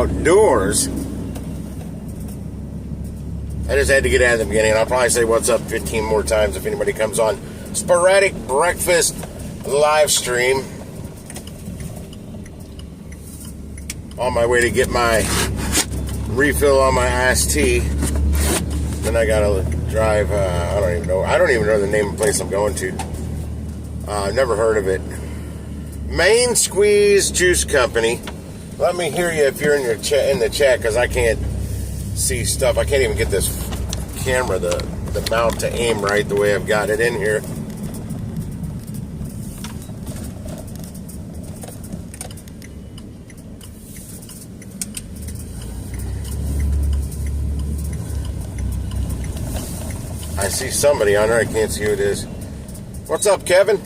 outdoors. I just had to get out at the beginning, and I'll probably say what's up 15 more times if anybody comes on. Sporadic breakfast live stream. On my way to get my refill on my iced tea. Then I gotta drive, I don't even know the name of the place I'm going to. Never heard of it. Main Squeeze Juice Company. Let me hear you if you're in the chat, because I can't see stuff. I can't even get this camera, the mount to aim right the way I've got it in here. I see somebody on there. I can't see who it is. What's up, Kevin?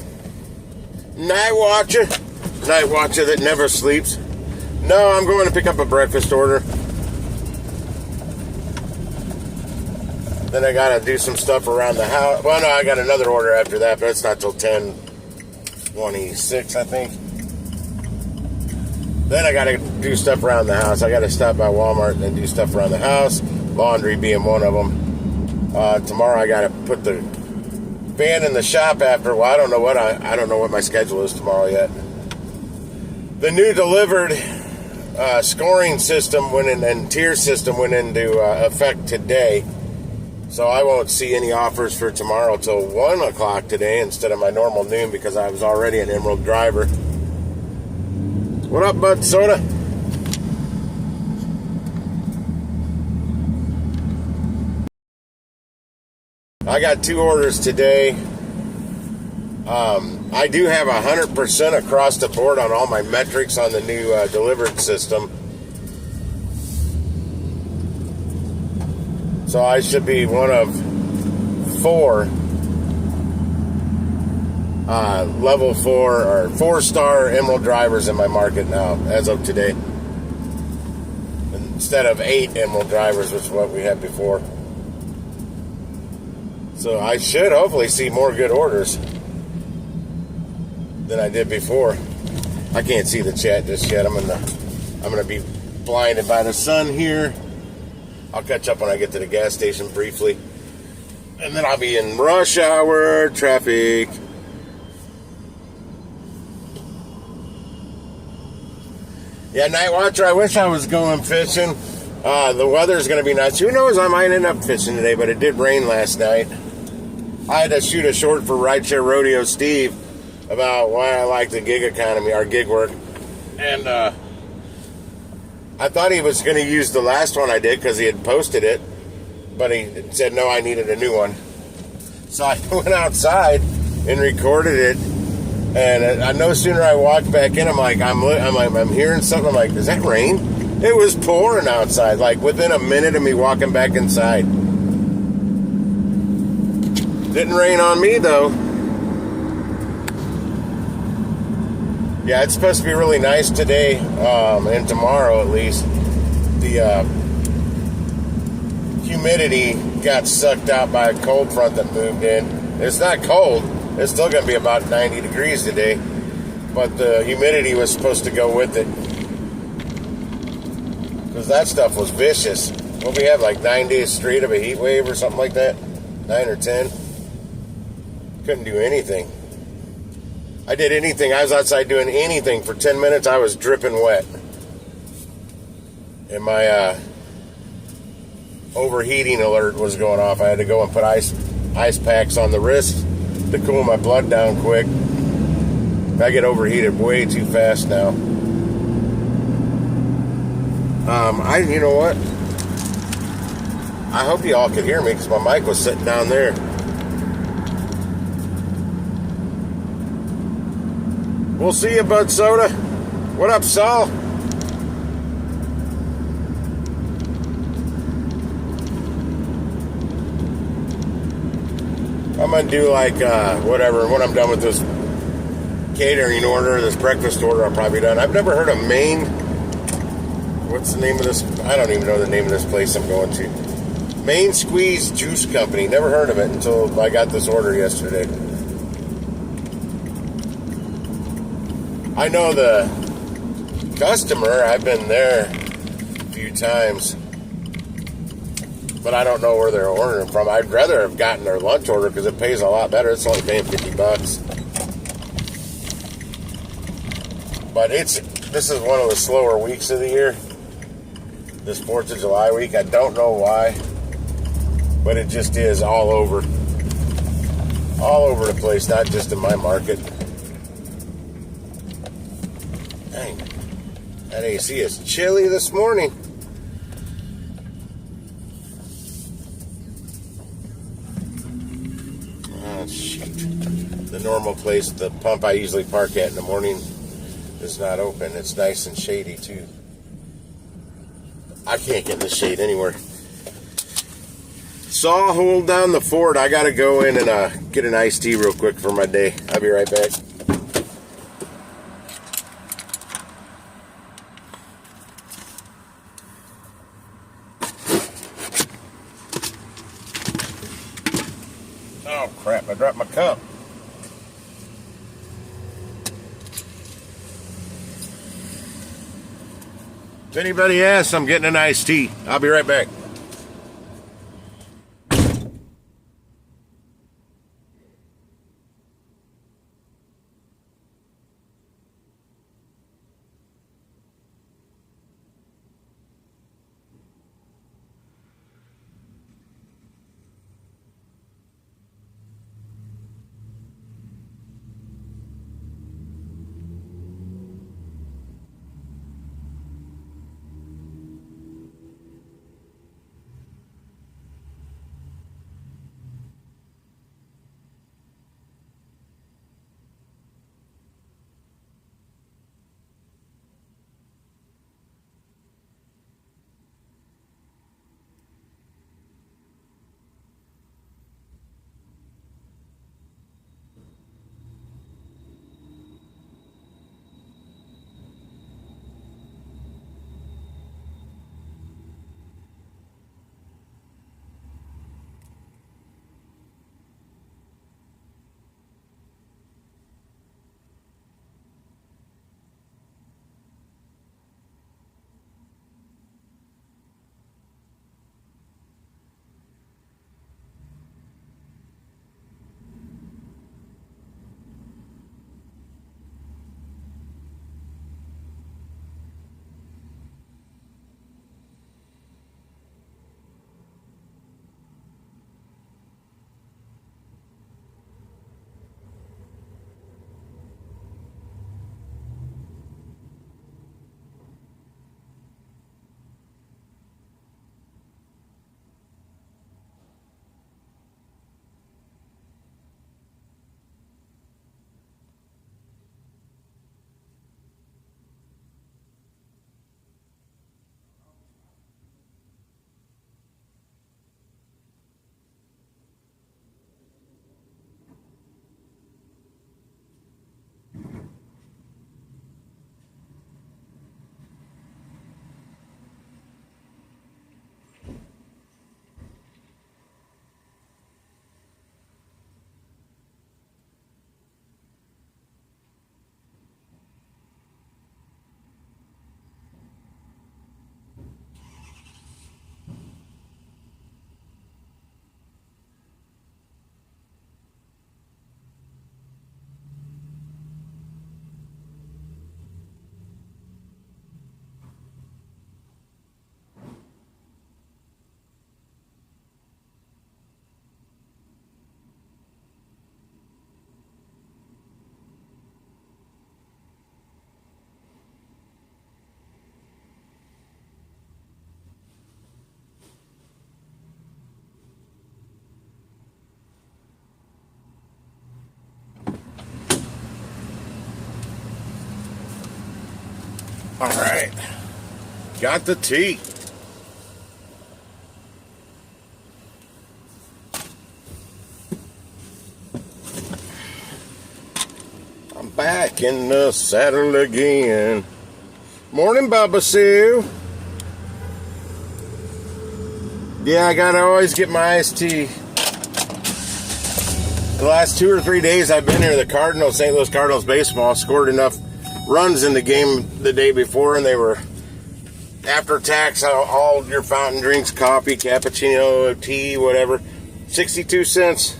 Night watcher that never sleeps. No, I'm going to pick up a breakfast order. Then I got to do some stuff around the house. Well, no, I got another order after that, but it's not till 10:26, I think. Then I got to do stuff around the house. I got to stop by Walmart and then do stuff around the house. Laundry being one of them. Tomorrow I got to put the van in the shop after. Well, I don't know what my schedule is tomorrow yet. The new delivered scoring system and tier system went into effect today. So I won't see any offers for tomorrow till 1 o'clock today instead of my normal noon, because I was already an Emerald driver. What up, Bud Soda? I got 2 orders today. I do have 100% across the board on all my metrics on the new delivered system. So I should be one of 4 level 4 or 4-star Emerald drivers in my market now, as of today. Instead of 8 Emerald drivers, which is what we had before. So I should hopefully see more good orders than I did before. I can't see the chat just yet. I'm gonna be blinded by the sun here. I'll catch up when I get to the gas station briefly. And then I'll be in rush hour traffic. Yeah, Night Watcher, I wish I was going fishing. The weather's going to be nice. Who knows, I might end up fishing today, but it did rain last night. I had to shoot a short for Rideshare Rodeo Steve about why I like the gig economy, our gig work. And I thought he was going to use the last one I did because he had posted it, but he said no, I needed a new one. So I went outside and recorded it, and no sooner I walked back in, I'm hearing something. I'm like, is that rain? It was pouring outside, like within a minute of me walking back inside. Didn't rain on me though. Yeah, it's supposed to be really nice today, and tomorrow at least. The humidity got sucked out by a cold front that moved in. It's not cold. It's still going to be about 90 degrees today. But the humidity was supposed to go with it. Because that stuff was vicious. What we have, like 9 days straight of a heat wave or something like that? 9 or 10. Couldn't do anything. I did anything. I was outside doing anything for 10 minutes. I was dripping wet. And my overheating alert was going off. I had to go and put ice packs on the wrist to cool my blood down quick. I get overheated way too fast now. You know what? I hope you all could hear me because my mic was sitting down there. We'll see you, Bud Soda. What up, Saul? I'm going to do like, whatever, when I'm done with this catering order, this breakfast order, I'll probably be done. I've never heard of Maine. What's the name of this? I don't even know the name of this place I'm going to. Main Squeeze Juice Company. Never heard of it until I got this order yesterday. I know the customer. I've been there few times. But I don't know where they're ordering from. I'd rather have gotten their lunch order because it pays a lot better. It's only paying $50. But this is one of the slower weeks of the year. This 4th of July week. I don't know why. But it just is all over. All over the place, not just in my market. Dang. That AC is chilly this morning. Oh, shoot. The normal place, the pump I usually park at in the morning, is not open. It's nice and shady, too. I can't get in the shade anywhere. So I'll hold down the fort. I got to go in and get an iced tea real quick for my day. I'll be right back. Oh, crap. I dropped my cup. If anybody asks, I'm getting an iced tea. I'll be right back. All right. Got the tea. I'm back in the saddle again. Morning, Bubba Sue. Yeah, I gotta always get my iced tea. The last 2 or 3 days I've been here, the Cardinals, St. Louis Cardinals baseball, scored enough runs in the game the day before, and they were after tax, all your fountain drinks, coffee, cappuccino, tea, whatever, 62 cents.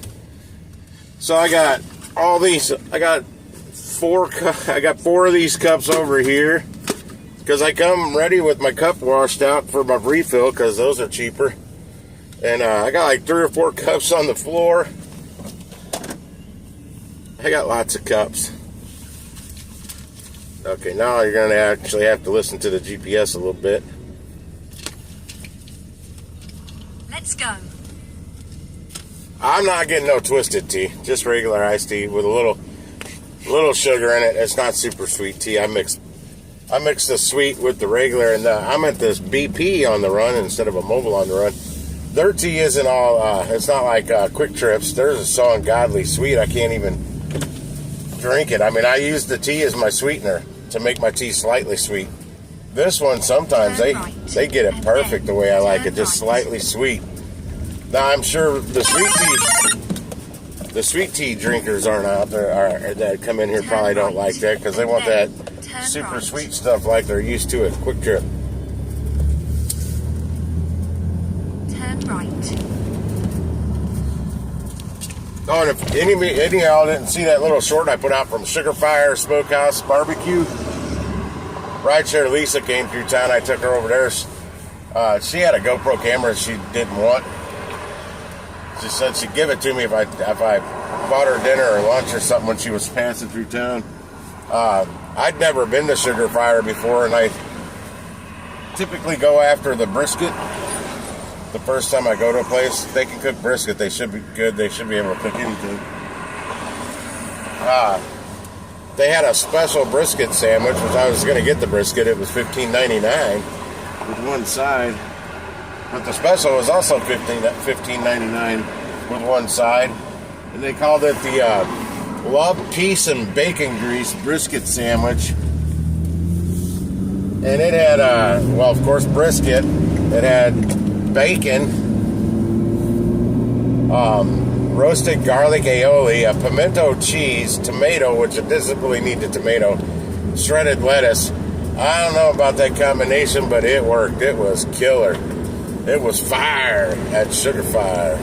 So I got all these. I got four of these cups over here because I come ready with my cup washed out for my refill because those are cheaper. And I got like 3 or 4 cups on the floor. I got lots of cups. Okay, now you're going to actually have to listen to the GPS a little bit. Let's go. I'm not getting no twisted tea, just regular iced tea with a little sugar in it. It's not super sweet tea. I mix the sweet with the regular, and I'm at this BP on the run instead of a Mobile on the run. Their tea isn't all. It's not like Quick Trips. Theirs is so ungodly sweet. I can't even drink it. I mean, I use the tea as my sweetener to make my tea slightly sweet. This one, sometimes they get it perfect the way I like it, just slightly sweet. Now I'm sure the sweet tea drinkers aren't out there that come in here probably don't like that because they want that super sweet stuff like they're used to at Quick Trip. Turn right. Oh, and if any of y'all didn't see that little short I put out from Sugar Fire Smokehouse Barbecue, Rideshare Lisa came through town. I took her over there. She had a GoPro camera she didn't want. She said she'd give it to me if I bought her dinner or lunch or something when she was passing through town. I'd never been to Sugar Fire before, and I typically go after the brisket. The first time I go to a place, they can cook brisket. They should be good. They should be able to cook anything. They had a special brisket sandwich, which I was going to get the brisket. It was $15.99 with one side. But the special was also $15.99 with one side. And they called it the Love, Peace, and Bacon Grease Brisket Sandwich. And it had, well, of course, brisket. It had bacon, roasted garlic aioli, a pimento cheese, tomato, which it doesn't really need the tomato, shredded lettuce. I don't know about that combination, but it worked. It was killer. It was fire at Sugar Fire.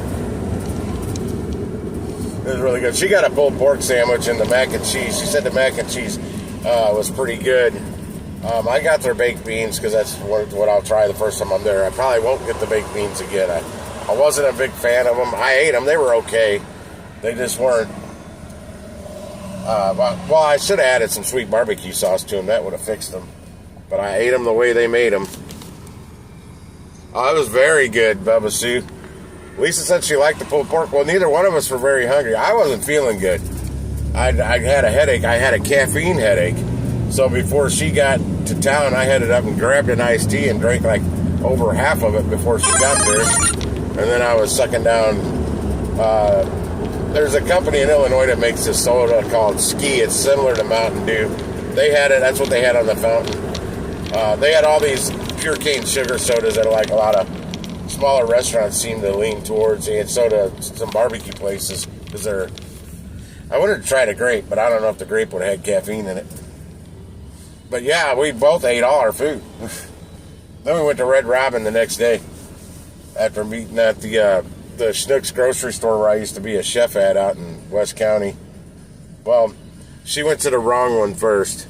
It was really good. She got a pulled pork sandwich and the mac and cheese. She said the mac and cheese was pretty good. I got their baked beans because that's what I'll try the first time I'm there. I probably won't get the baked beans again. I wasn't a big fan of them. I ate them. They were okay. They just weren't. Well, I should have added some sweet barbecue sauce to them. That would have fixed them. But I ate them the way they made them. Oh, it was very good, Bubba Sue. Lisa said she liked the pulled pork. Well, neither one of us were very hungry. I wasn't feeling good. I had a headache. I had a caffeine headache. So before she got to town, I headed up and grabbed an iced tea and drank like over half of it before she got there. And then I was sucking down. There's a company in Illinois that makes this soda called Ski. It's similar to Mountain Dew. They had it. That's what they had on the fountain. They had all these pure cane sugar sodas that are like a lot of smaller restaurants seem to lean towards, and so do some barbecue places because they're. I wanted to try the grape, but I don't know if the grape would have had caffeine in it. But yeah, we both ate all our food. Then we went to Red Robin the next day after meeting at the Schnucks grocery store where I used to be a chef at out in West County. Well, she went to the wrong one first.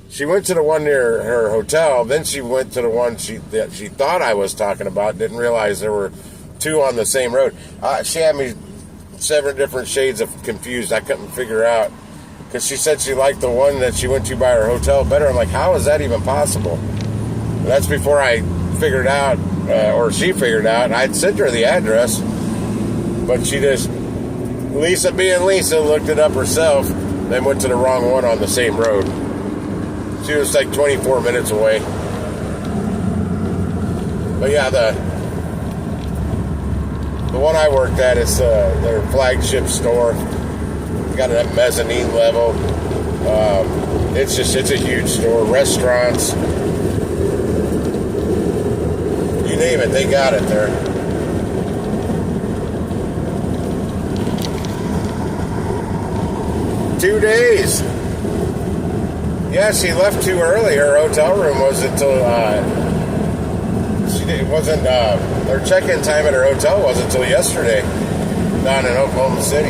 She went to the one near her hotel, then she went to the one that she thought I was talking about, didn't realize there were two on the same road. She had me 7 different shades of confused. I couldn't figure out. Because she said she liked the one that she went to by her hotel better. I'm like, how is that even possible? And that's before I figured out, or she figured out. I'd sent her the address, but she just, Lisa being Lisa, looked it up herself, then went to the wrong one on the same road. She was like 24 minutes away. But yeah, the one I worked at is their flagship store. Got a mezzanine level. It's a huge store. Restaurants, you name it, they got it there. Two days. Yeah, she left too early. Her hotel room was until it wasn't their check-in time at her hotel wasn't until yesterday down in Oklahoma City.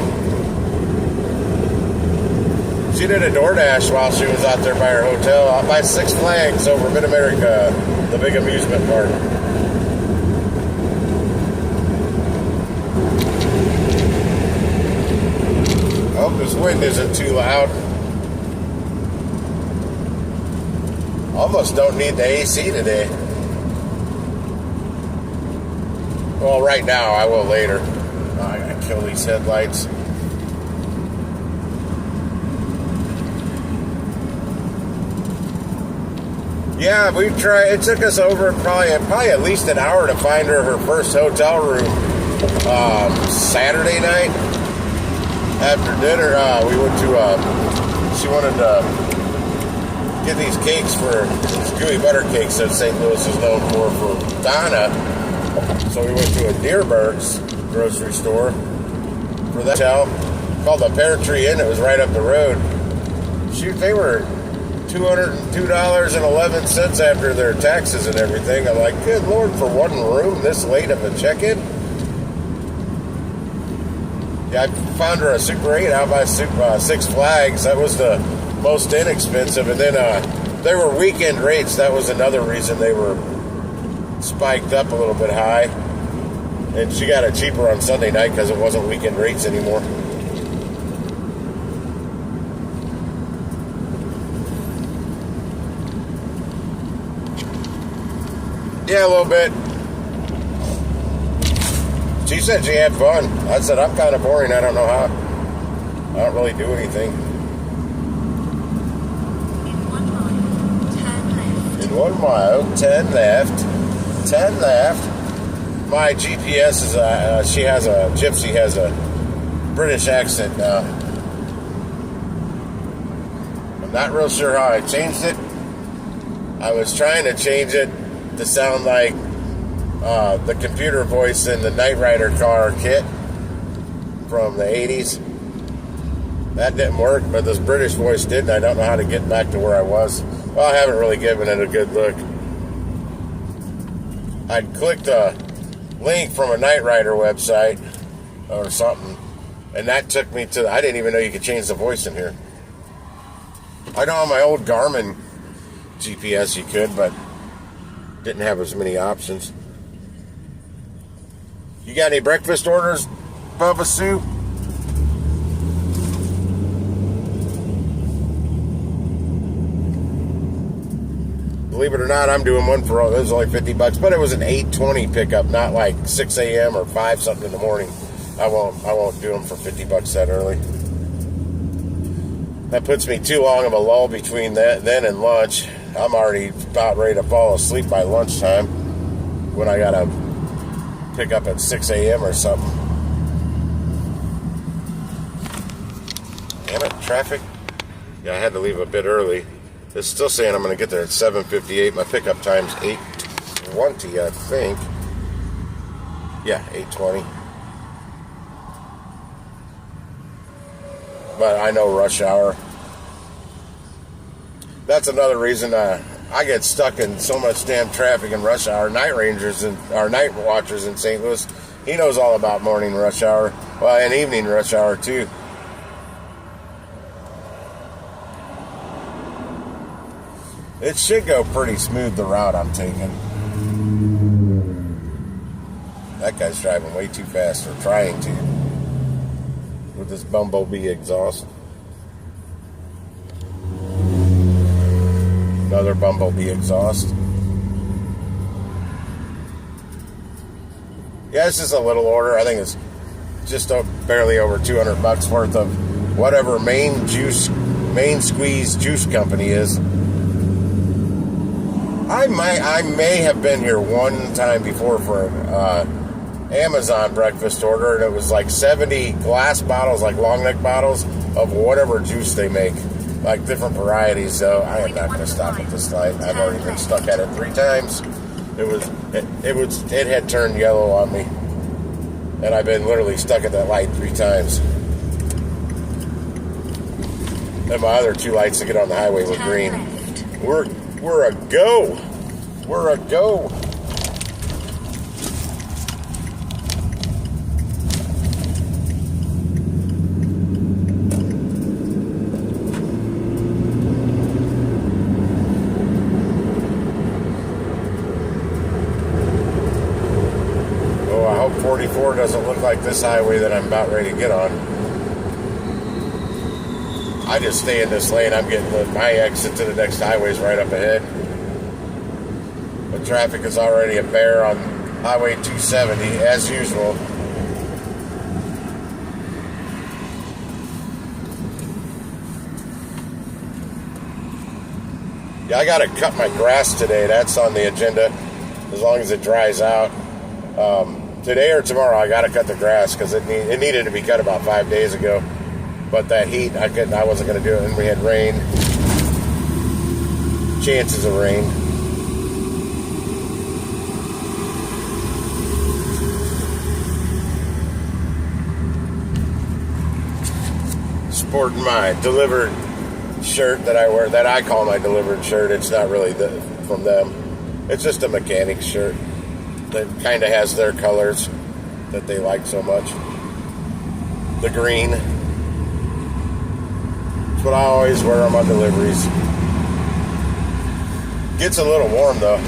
She did a DoorDash while she was out there by her hotel, out by Six Flags over Mid-America, the big amusement park. I hope this wind isn't too loud. Almost don't need the AC today. Well, right now, I will later. I gotta kill these headlights. Yeah, we tried. It took us over probably at least an hour to find her first hotel room. Saturday night after dinner, we went to. She wanted to get these cakes for these gooey butter cakes that St. Louis is known for Donna. So we went to a Deerberg's grocery store for that hotel called the Pear Tree Inn. It was right up the road. Shoot, they were $202.11 after their taxes and everything. I'm like, good Lord, for one room this late of a check-in? Yeah, I found her a Super 8 out by Six Flags. That was the most inexpensive. And then they were weekend rates. That was another reason they were spiked up a little bit high. And she got it cheaper on Sunday night because it wasn't weekend rates anymore. Yeah, a little bit. She said she had fun. I said, I'm kind of boring. I don't know how. I don't really do anything. In 1 mile, turn left. In 1 mile, 10 left. My GPS is, Gypsy has a British accent now. I'm not real sure how I changed it. I was trying to change it to sound like the computer voice in the Knight Rider car kit from the 80s. That didn't work, but this British voice did, and I don't know how to get back to where I was. Well, I haven't really given it a good look. I'd clicked a link from a Knight Rider website or something, and that took me to, I didn't even know you could change the voice in here. I know on my old Garmin GPS you could, but didn't have as many options. You got any breakfast orders, Bubba Soup? Believe it or not, I'm doing one for all. It was only $50, but it was an 8:20 pickup, not like 6 a.m. or 5 something in the morning. I won't do them for $50 that early. That puts me too long of a lull between then and lunch. I'm already about ready to fall asleep by lunchtime when I gotta pick up at 6 a.m. or something. Damn it, traffic. Yeah, I had to leave a bit early. It's still saying I'm going to get there at 7:58. My pickup time's 8:20, I think. Yeah, 8:20. But I know rush hour. That's another reason I get stuck in so much damn traffic in rush hour. Night rangers and our night watchers in St. Louis, he knows all about morning rush hour. Well, and evening rush hour too. It should go pretty smooth, the route I'm taking. That guy's driving way too fast, or trying to, with this Bumblebee exhaust. Another Bumblebee exhaust. Yeah, this is a little order. I think it's just barely over $200 worth of whatever Main Squeeze Juice Company is. I may have been here one time before for an Amazon breakfast order, and it was like 70 glass bottles, like long neck bottles of whatever juice they make, like different varieties. So I am not going to stop at this light. I've already been stuck at it 3 times. It had turned yellow on me, and I've been literally stuck at that light 3 times. And my other 2 lights to get on the highway were green. We're a go. We're a go. 44 doesn't look like this highway that I'm about ready to get on. I just stay in this lane. I'm getting my exit to the next highways right up ahead. But traffic is already a bear on Highway 270 as usual. Yeah, I gotta cut my grass today. That's on the agenda, as long as it dries out. Today or tomorrow, I gotta cut the grass because it needed to be cut about 5 days ago. But that heat, I wasn't gonna do it, and we had rain, chances of rain. Sporting my delivered shirt that I wear, that I call my delivered shirt. It's not really from them. It's just a mechanic shirt that kind of has their colors that they like so much. The green. It's what I always wear on my deliveries. Gets a little warm though.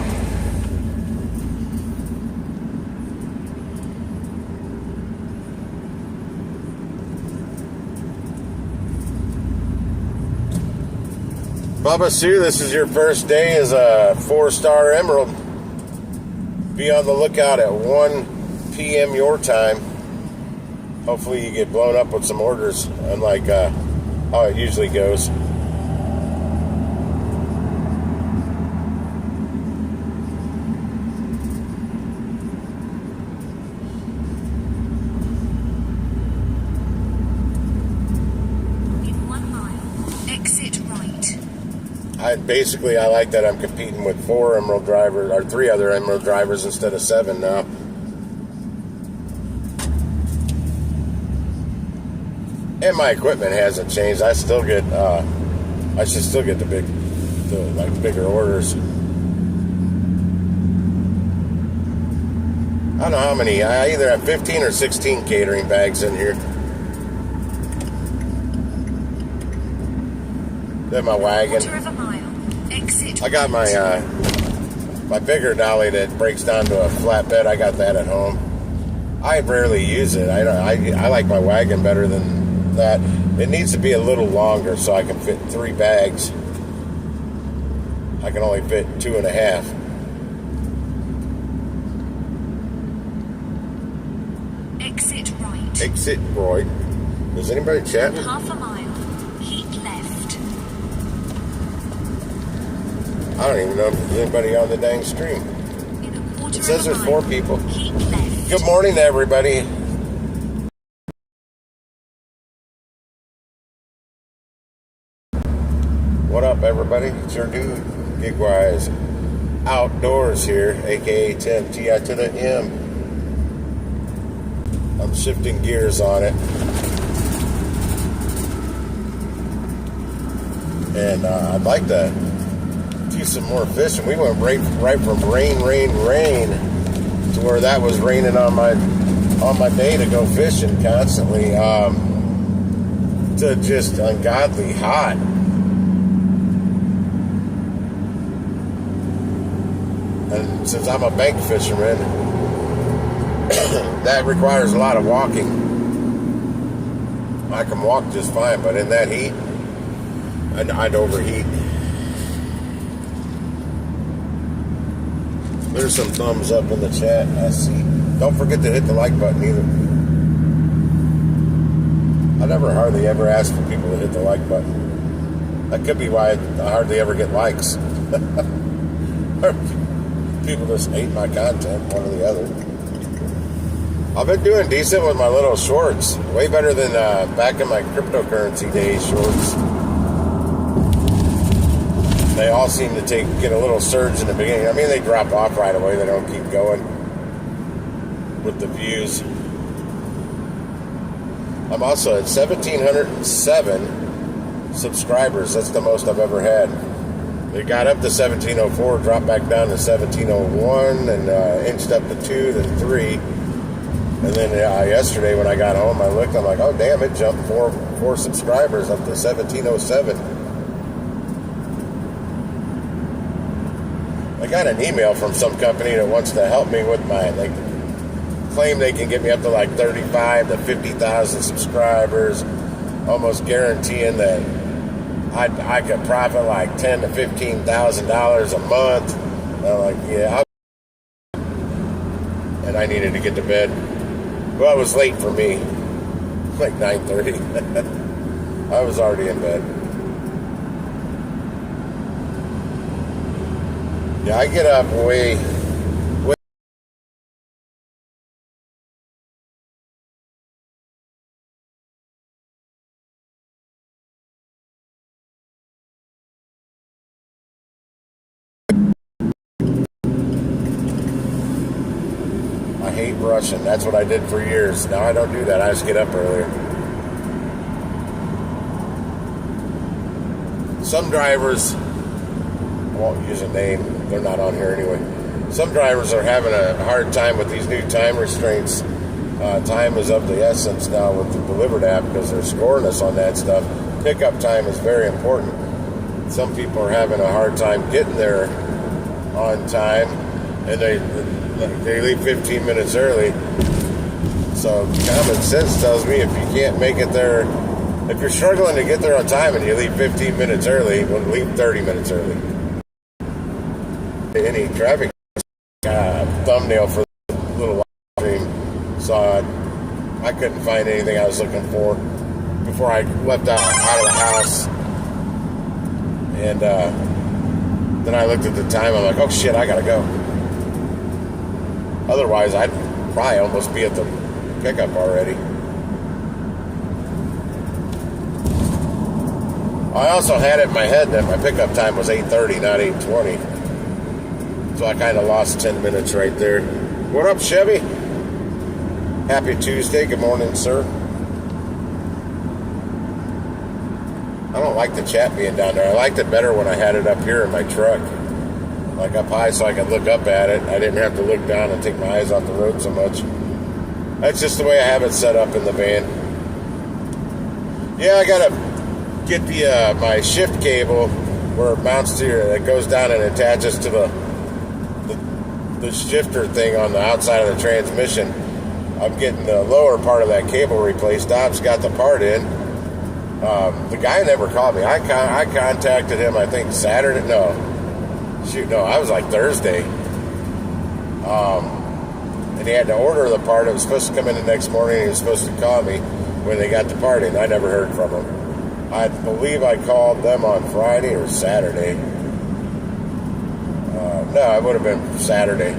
Bubba Sue, this is your first day as a 4-star Emerald. Be on the lookout at 1 p.m. your time. Hopefully you get blown up with some orders, unlike how it usually goes. In 1 mile, exit right. I like that I'm competing with 4 Emerald drivers, or 3 other Emerald drivers instead of 7 now. And my equipment hasn't changed. I still get, I should still get the bigger orders. I don't know how many. I either have 15 or 16 catering bags in here. Then my wagon. Quarter of a mile, exit I got my my bigger dolly that breaks down to a flatbed. I got that at home. I rarely use it. I like my wagon better than that. It needs to be a little longer so I can fit 3 bags. I can only fit 2.5. exit right. Exit right. Does anybody chat? Half a mile, keep left. I don't even know if there's anybody on the dang stream. In a quarter It says of a there's mile, 4 people. keep left. Good morning to everybody. What up, everybody? It's your dude, Gigwise Outdoors here, aka Tim, TI to the M. I'm shifting gears on it. And I'd like to do some more fishing. We went right from rain to where that was raining on my day to go fishing constantly, to just ungodly hot. And since I'm a bank fisherman, that requires a lot of walking. I can walk just fine, but in that heat, I'd overheat. There's some thumbs up in the chat, I see. Don't forget to hit the like button either. I never hardly ever ask for people to hit the like button. That could be why I hardly ever get likes. People just hate my content, one or the other. I've been doing decent with my little shorts. Way better than back in my cryptocurrency days shorts. They all seem to get a little surge in the beginning. I mean, they drop off right away. They don't keep going with the views. I'm also at 1,707 subscribers. That's the most I've ever had. It got up to 1,704, dropped back down to 1,701, and inched up to 2, then 3. And then yesterday when I got home, I looked, I'm like, oh damn, it jumped four subscribers up to 1,707. I got an email from some company that wants to help me with my claim they can get me up to like 35 to 50,000 subscribers, almost guaranteeing that I could profit like $10,000 to $15,000 a month. I'm like, yeah. And I needed to get to bed. Well, it was late for me, like 9:30. I was already in bed. Yeah, I get up way. I hate rushing. That's what I did for years. Now I don't do that. I just get up earlier. Some drivers, I won't use a name, they're not on here anyway. Some drivers are having a hard time with these new time restraints. Time is of the essence now with the Delivered app because they're scoring us on that stuff. Pickup time is very important. Some people are having a hard time getting there on time, and they leave 15 minutes early. So common sense tells me if you can't make it there, if you're struggling to get there on time and you leave 15 minutes early, well, leave 30 minutes early. Any traffic thumbnail for the little live stream saw it. I couldn't find anything I was looking for before I left out of the house. And then I looked at the time. I'm like, oh shit, I gotta go. Otherwise, I'd probably almost be at the pickup already. I also had it in my head that my pickup time was 8:30, not 8:20. So I kind of lost 10 minutes right there. What up, Chevy? Happy Tuesday. Good morning, sir. I don't like the chat being down there. I liked it better when I had it up here in my truck. Like up high so I could look up at it. I didn't have to look down and take my eyes off the road so much. That's just the way I have it set up in the van. Yeah, I gotta get the my shift cable where it mounts to it goes down and attaches to the shifter thing on the outside of the transmission. I'm getting the lower part of that cable replaced. Dobbs got the part in. The guy never called me. I contacted him, I think Saturday. No, I was like Thursday. And he had to order the part. It was supposed to come in the next morning. He was supposed to call me when they got the part in. I never heard from him. I believe I called them on Friday or Saturday. No, it would have been Saturday.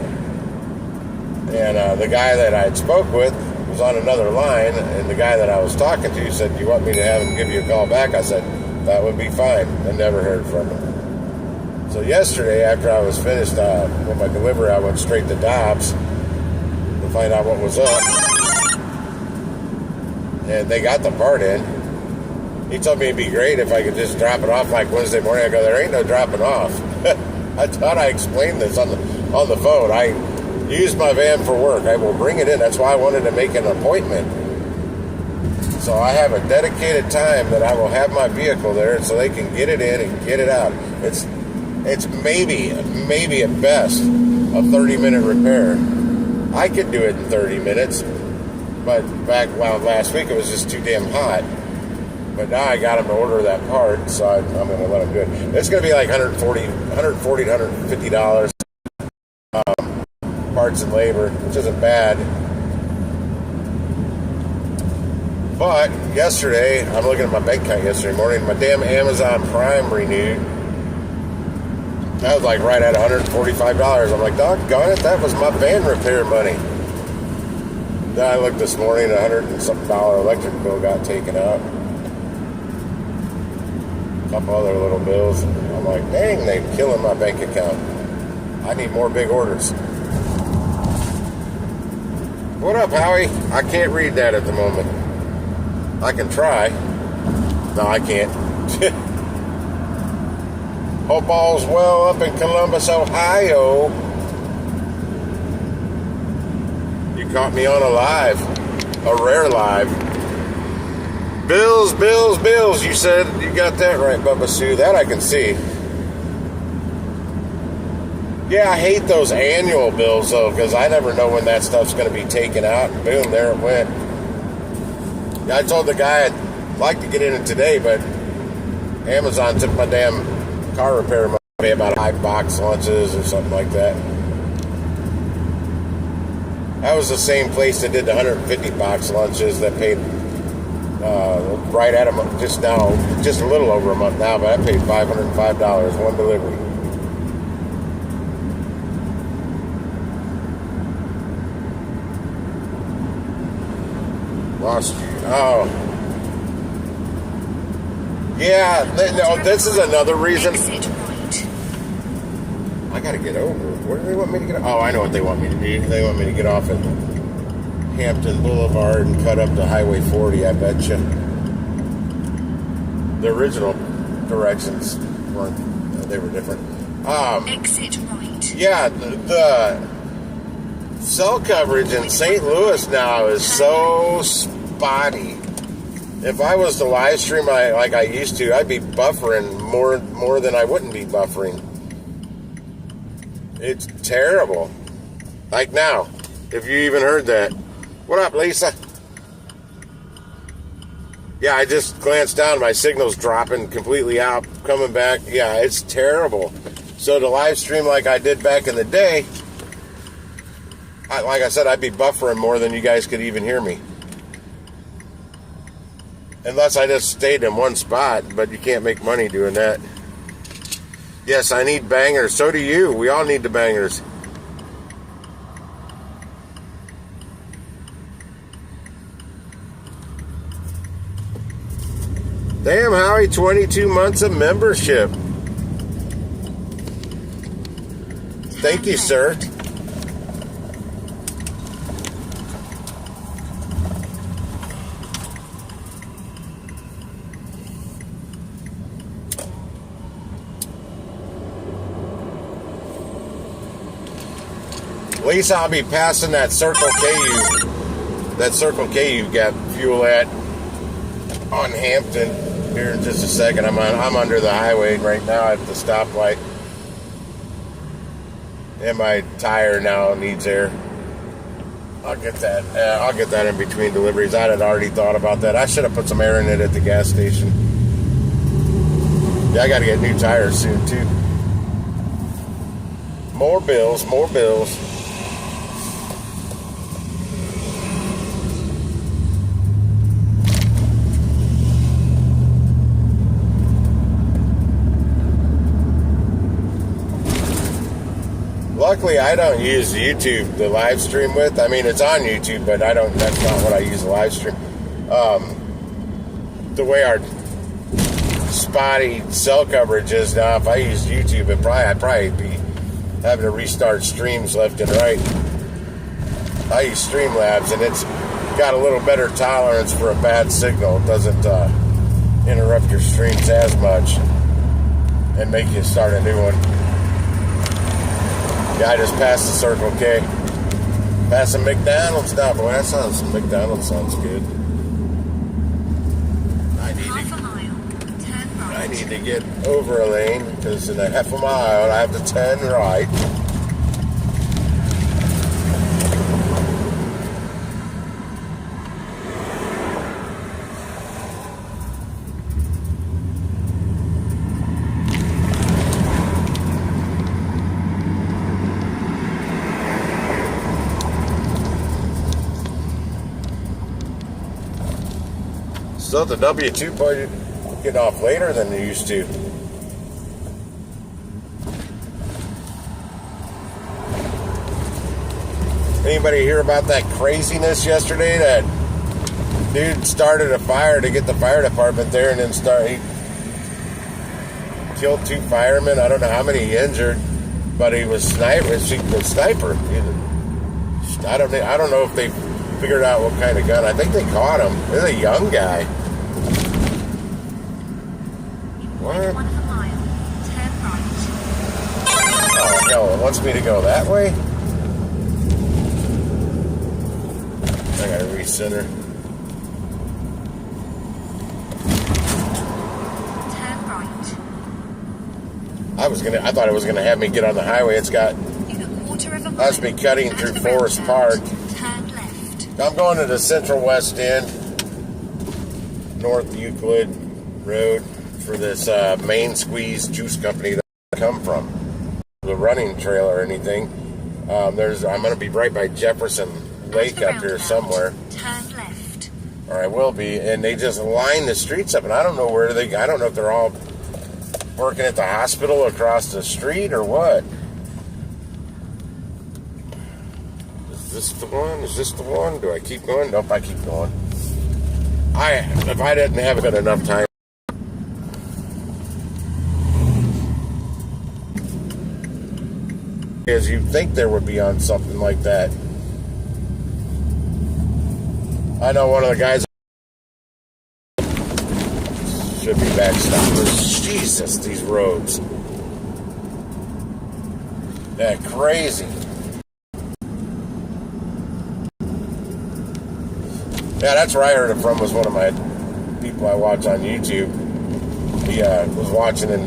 And the guy that I had spoke with was on another line, and the guy that I was talking to said, "Do you want me to have him give you a call back?" I said, "That would be fine." I never heard from him. So yesterday, after I was finished with my delivery, I went straight to Dobbs to find out what was up. And they got the part in. He told me it'd be great if I could just drop it off like Wednesday morning. I go, there ain't no dropping off. I thought I explained this on the phone. I use my van for work. I will bring it in. That's why I wanted to make an appointment. So I have a dedicated time that I will have my vehicle there so they can get it in and get it out. It's maybe at best a 30-minute repair. I could do it in 30 minutes, but last week it was just too damn hot. But now I got them to order that part, so I'm going to let them do it. It's going to be like $140 to $150 parts and labor, which isn't bad. But yesterday, I'm looking at my bank account yesterday morning, my damn Amazon Prime renewed. That was like right at $145. I'm like, doggone it, that was my van repair money. Then I looked this morning, $100 and something electric bill got taken out. A couple other little bills. I'm like, dang, they're killing my bank account. I need more big orders. What up, Howie? I can't read that at the moment. I can try. No, I can't. Hope all's well up in Columbus, Ohio. You caught me on a live. A rare live. Bills. You said you got that right, Bubba Sue. That I can see. Yeah, I hate those annual bills though, because I never know when that stuff's going to be taken out. And boom, there it went. Yeah, I told the guy I'd like to get in it today, but Amazon took my damn car repair money. Pay about 5 box lunches or something like that. That was the same place that did the 150 box lunches that paid right at a month, just a little over a month now, but I paid $505 one delivery. Lost you. Oh. Yeah, no, this is another reason. Exit right. I gotta get over. Where do they want me to get off? Oh, I know what they want me to do. They want me to get off at Hampton Boulevard and cut up to Highway 40, I betcha. The original directions weren't, they were different. Exit right. Yeah, the cell coverage in St. Louis now is so spotty. If I was to live stream like I used to, I'd be buffering more than I wouldn't be buffering. It's terrible. Like now, if you even heard that. What up, Lisa? Yeah, I just glanced down. My signal's dropping completely out, coming back. Yeah, it's terrible. So to live stream like I did back in the day, like I said, I'd be buffering more than you guys could even hear me. Unless I just stayed in one spot, but you can't make money doing that. Yes, I need bangers. So do you. We all need the bangers. Damn, Howie, 22 months of membership. Thank you, sir. Lisa, I'll be passing that Circle K you got fuel at on Hampton here in just a second. I'm under the highway right now at the stoplight, and my tire now needs air. I'll get that. I'll get that in between deliveries. I had already thought about that. I should have put some air in it at the gas station. Yeah, I got to get new tires soon too. More bills, more bills. Luckily, I don't use YouTube to live stream with. I mean, it's on YouTube, but I don't. That's not what I use to live stream. The way our spotty cell coverage is now, if I used YouTube, I'd probably be having to restart streams left and right. I use Streamlabs, and it's got a little better tolerance for a bad signal. It doesn't interrupt your streams as much and make you start a new one. Yeah, I just passed the Circle K. Passing McDonald's now. Boy, McDonald's sounds good. Half a mile. Turn right. I need to get over a lane because in a half a mile I have to turn right. So the W2 budget getting off later than they used to. Anybody hear about that craziness yesterday? That dude started a fire to get the fire department there, and then he killed 2 firemen. I don't know how many he injured, but he was sniper. I don't know if they figured out what kind of gun. I think they caught him. He's a young guy. What? 1/2 mile. Turn right. Oh, hell, it wants me to go that way? I gotta recenter. Turn right. I thought it was gonna have me get on the highway. It's got. In a quarter of a mile. That's me cutting at through the Forest roundabout, Park. Turn left. I'm going to the Central West End, North Euclid Road, for this Main Squeeze Juice Company that I come from. The running trail or anything. I'm going to be right by Jefferson Lake up here somewhere. Turn left. Or I will be. And they just line the streets up, and I don't know I don't know if they're all working at the hospital across the street or what. Is this the one? Is this the one? Do I keep going? Nope, I keep going. If I didn't have it enough time. As you'd think there would be on something like that. I know one of the guys should be backstoppers. Jesus, these roads. That crazy. Yeah, that's where I heard it from, was one of my people I watch on YouTube. He was watching and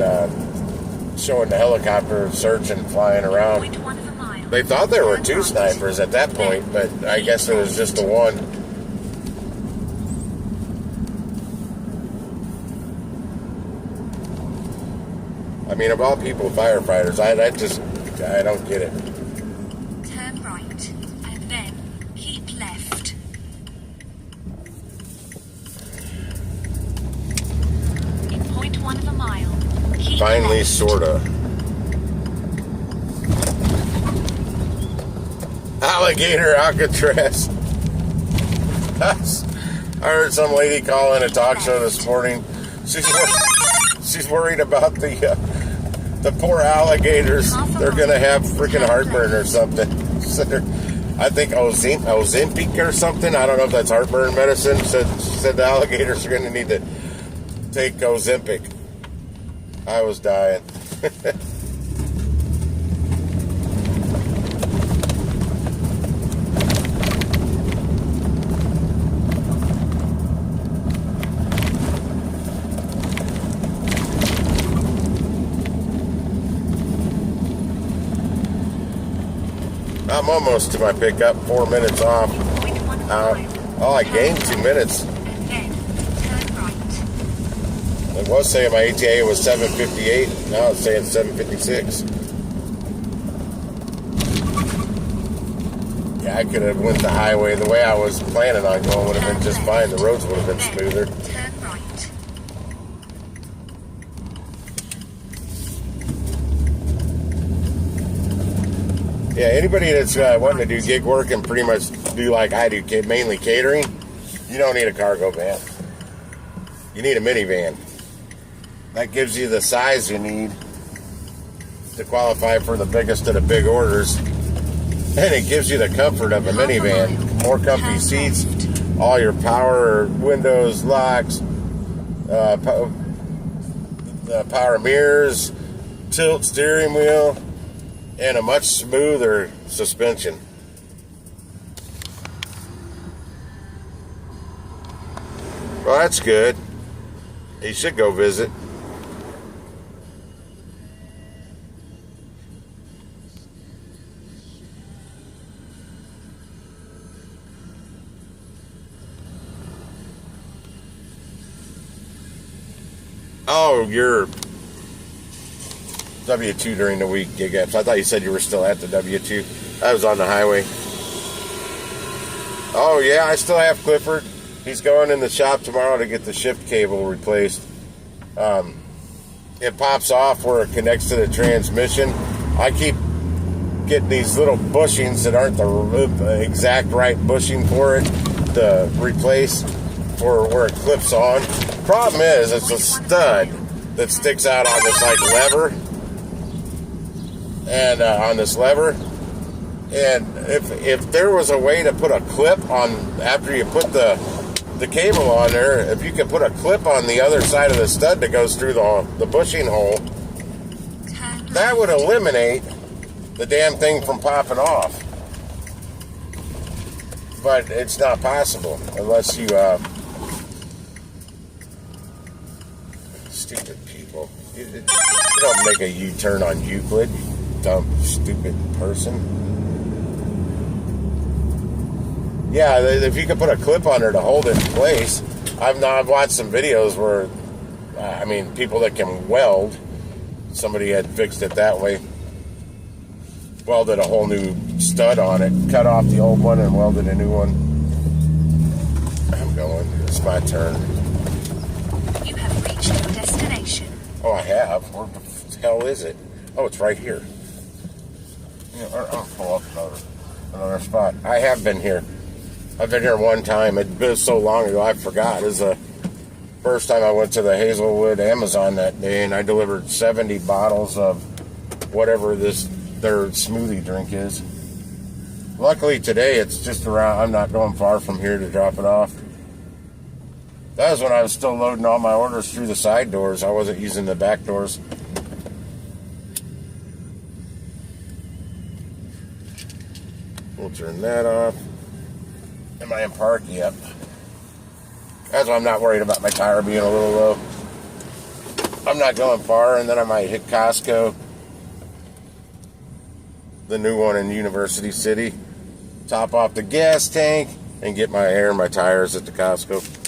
showing the helicopter searching, flying around. 0.1 of a mile. They thought there were two snipers at that point, but I guess there was just the one. I mean, of all people, firefighters, I don't get it. Turn right, and then keep left. In 0.1 of a mile, keep Finally, left. sorta. Alligator Alcatraz. I heard some lady call in a talk show this morning. She's worried about the poor alligators. They're gonna have freaking heartburn or something. I think Ozempic or something. I don't know if that's heartburn medicine. She said the alligators are gonna need to take Ozempic. I was dying. I'm almost to my pickup, 4 minutes off. 0.1 of a mile. Oh, I gained 2 minutes. And then turn right. It was saying my ETA was 7:58. Now it's saying 7:56. Yeah, I could have went the highway. The way I was planning on going would have been just fine. The roads would have been smoother. Turn right. Yeah, anybody that's wanting to do gig work and pretty much do like I do, mainly catering, you don't need a cargo van. You need a minivan. That gives you the size you need to qualify for the biggest of the big orders. And it gives you the comfort of a minivan. More comfy seats, all your power windows, locks, power mirrors, tilt steering wheel, and a much smoother suspension. Well, that's good. You should go visit. Oh, you're W-2 during the week, gig apps. I thought you said you were still at the W-2. I was on the highway. Oh, yeah, I still have Clifford. He's going in the shop tomorrow to get the shift cable replaced. It pops off where it connects to the transmission. I keep getting these little bushings that aren't the exact right bushing for it to replace for where it clips on. Problem is, it's a stud that sticks out on this like lever. And on this lever, and if there was a way to put a clip on after you put the cable on there, if you could put a clip on the other side of the stud that goes through the bushing hole, that would eliminate the damn thing from popping off. But it's not possible unless you stupid people. You don't make a U-turn on Euclid, you dumb, stupid person. Yeah, if you could put a clip on her to hold it in place. I've watched some videos where, people that can weld, somebody had fixed it that way. Welded a whole new stud on it, cut off the old one and welded a new one. I'm going. It's my turn. You have reached your destination. Oh, I have. Where the hell is it? Oh, it's right here. I'll pull up another spot. I have been here. I've been here one time. It was so long ago, I forgot. It was the first time I went to the Hazelwood Amazon that day, and I delivered 70 bottles of whatever their smoothie drink is. Luckily today, it's just around. I'm not going far from here to drop it off. That was when I was still loading all my orders through the side doors. I wasn't using the back doors. We'll turn that off. Am I in park? Yep. That's why I'm not worried about my tire being a little low. I'm not going far, and then I might hit Costco. The new one in University City. Top off the gas tank and get my air and my tires at the Costco.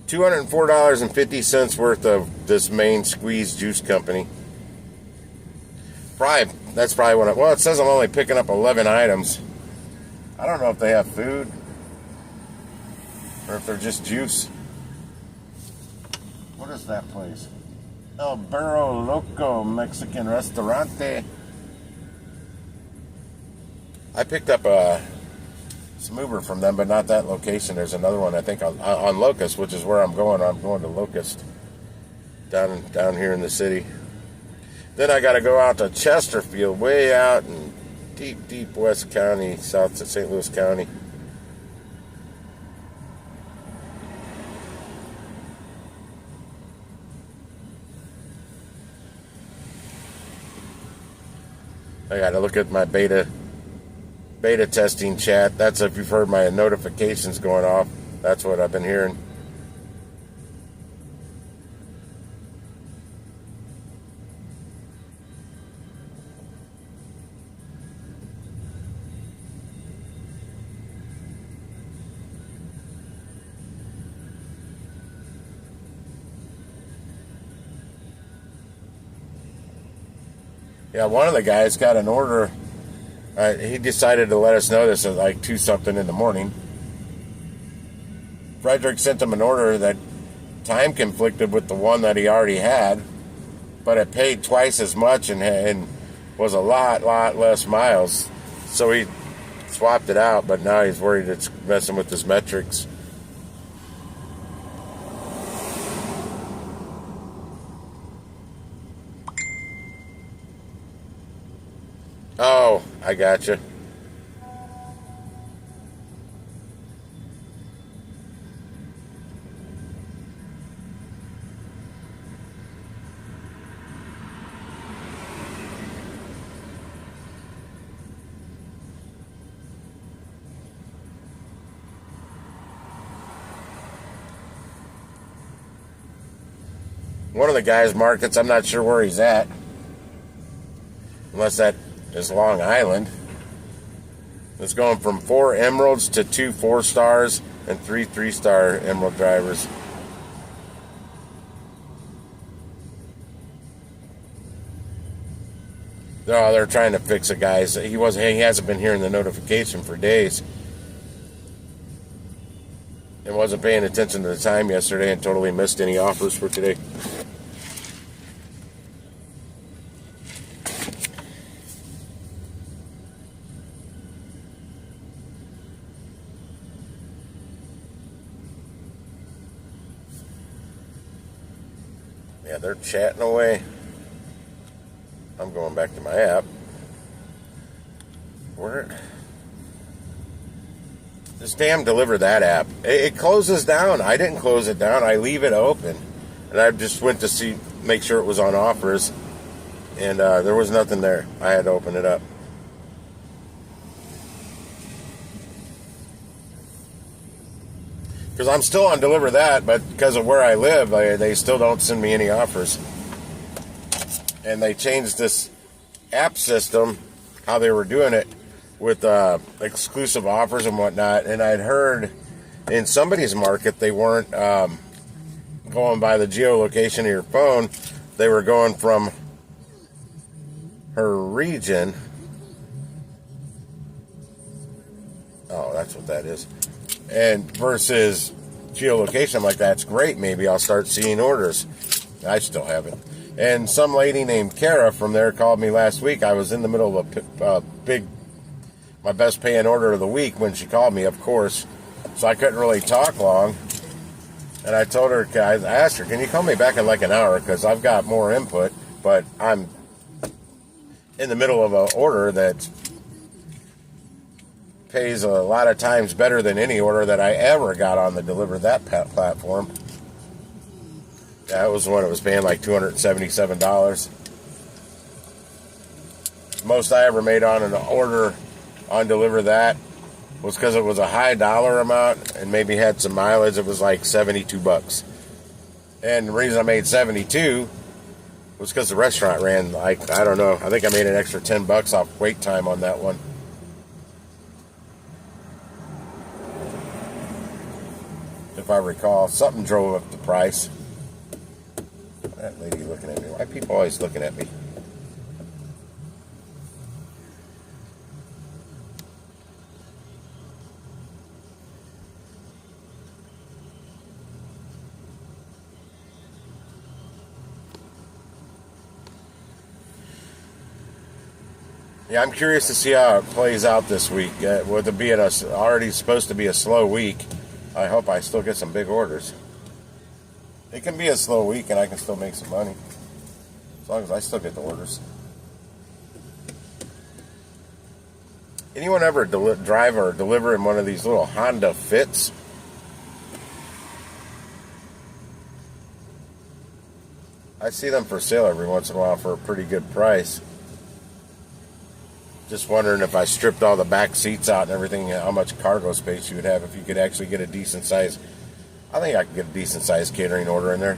$204.50 worth of this Main Squeeze Juice Company. That's probably what it says I'm only picking up 11 items. I don't know if they have food or if they're just juice. What is that place? El Burro Loco Mexican Restaurante. I picked up some Uber from them, but not that location. There's another one, I think, on Locust, which is where I'm going. I'm going to Locust down here in the city. Then I got to go out to Chesterfield, way out in deep West County, south of St. Louis County. I got to look at my beta testing chat. That's if you've heard my notifications going off. That's what I've been hearing. Yeah, one of the guys got an order. He decided to let us know this at like 2-something in the morning. Frederick sent him an order that time conflicted with the one that he already had, but it paid twice as much and was a lot less miles. So he swapped it out, but now he's worried it's messing with his metrics. Oh, I gotcha. One of the guys' markets, I'm not sure where he's at. Unless that is Long Island. It's going from 4 emeralds to 2 4-stars and 3 3-star emerald drivers. No, they're trying to fix a guy's. He hasn't been hearing the notification for days. And wasn't paying attention to the time yesterday and totally missed any offers for today. Yeah, they're chatting away. I'm going back to my app. This damn Deliver That app. It closes down. I didn't close it down. I leave it open. And I just went to make sure it was on offers. And there was nothing there. I had to open it up. Because I'm still on Deliver That, but because of where I live, they still don't send me any offers. And they changed this app system, how they were doing it, with exclusive offers and whatnot. And I'd heard in somebody's market they weren't going by the geolocation of your phone. They were going from her region. Oh, that's what that is. And versus geolocation, I'm like, that's great. Maybe I'll start seeing orders. I still haven't. And some lady named Kara from there called me last week. I was in the middle of a my best paying order of the week when she called me, of course. So I couldn't really talk long. And I told her, I asked her, can you call me back in like an hour? Because I've got more input, but I'm in the middle of an order that pays a lot of times better than any order that I ever got on the Deliver That platform. That was when it was paying like $277. Most I ever made on an order on Deliver That was because it was a high dollar amount and maybe had some mileage. It was like $72. And the reason I made 72 was because the restaurant ran like, I don't know, I think I made an extra $10 off wait time on that one. If I recall, something drove up the price. That lady looking at me. Why are people always looking at me? Yeah, I'm curious to see how it plays out this week. With it being already supposed to be a slow week, I hope I still get some big orders. It can be a slow week and I can still make some money. As long as I still get the orders. Anyone ever drive or deliver in one of these little Honda Fits? I see them for sale every once in a while for a pretty good price. Just wondering if I stripped all the back seats out and everything, how much cargo space you would have if you could actually get a decent size. I think I could get a decent size catering order in there.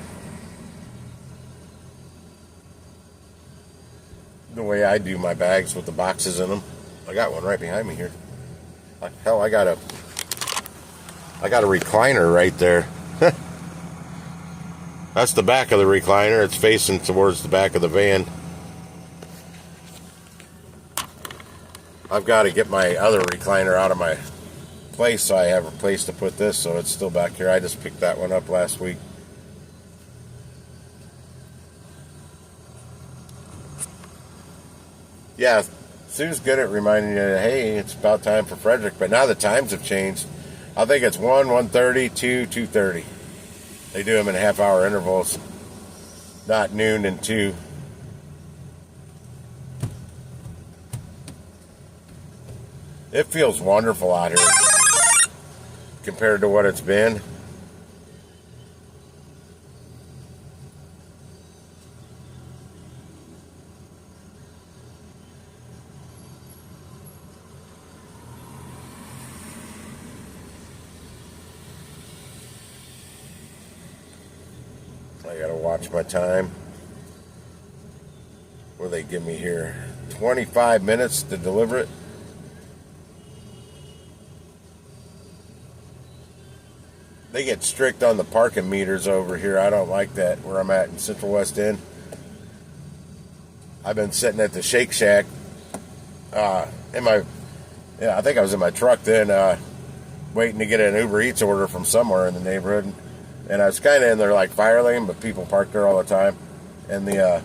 The way I do my bags with the boxes in them. I got one right behind me here. Hell, I got a recliner right there. That's the back of the recliner. It's facing towards the back of the van. I've got to get my other recliner out of my place so I have a place to put this, so it's still back here. I just picked that one up last week. Yeah, Sue's good at reminding you, hey, it's about time for Frederick, but now the times have changed. I think it's 1, 1:30, 2, 2:30. They do them in half-hour intervals, not noon and 2. It feels wonderful out here compared to what it's been. I gotta watch my time. What do they give me here? 25 minutes to deliver it. They get strict on the parking meters over here. I don't like that where I'm at in Central West End. I've been sitting at the Shake Shack I think I was in my truck then, waiting to get an Uber Eats order from somewhere in the neighborhood. And I was kind of in there like fire lane, but people park there all the time. And the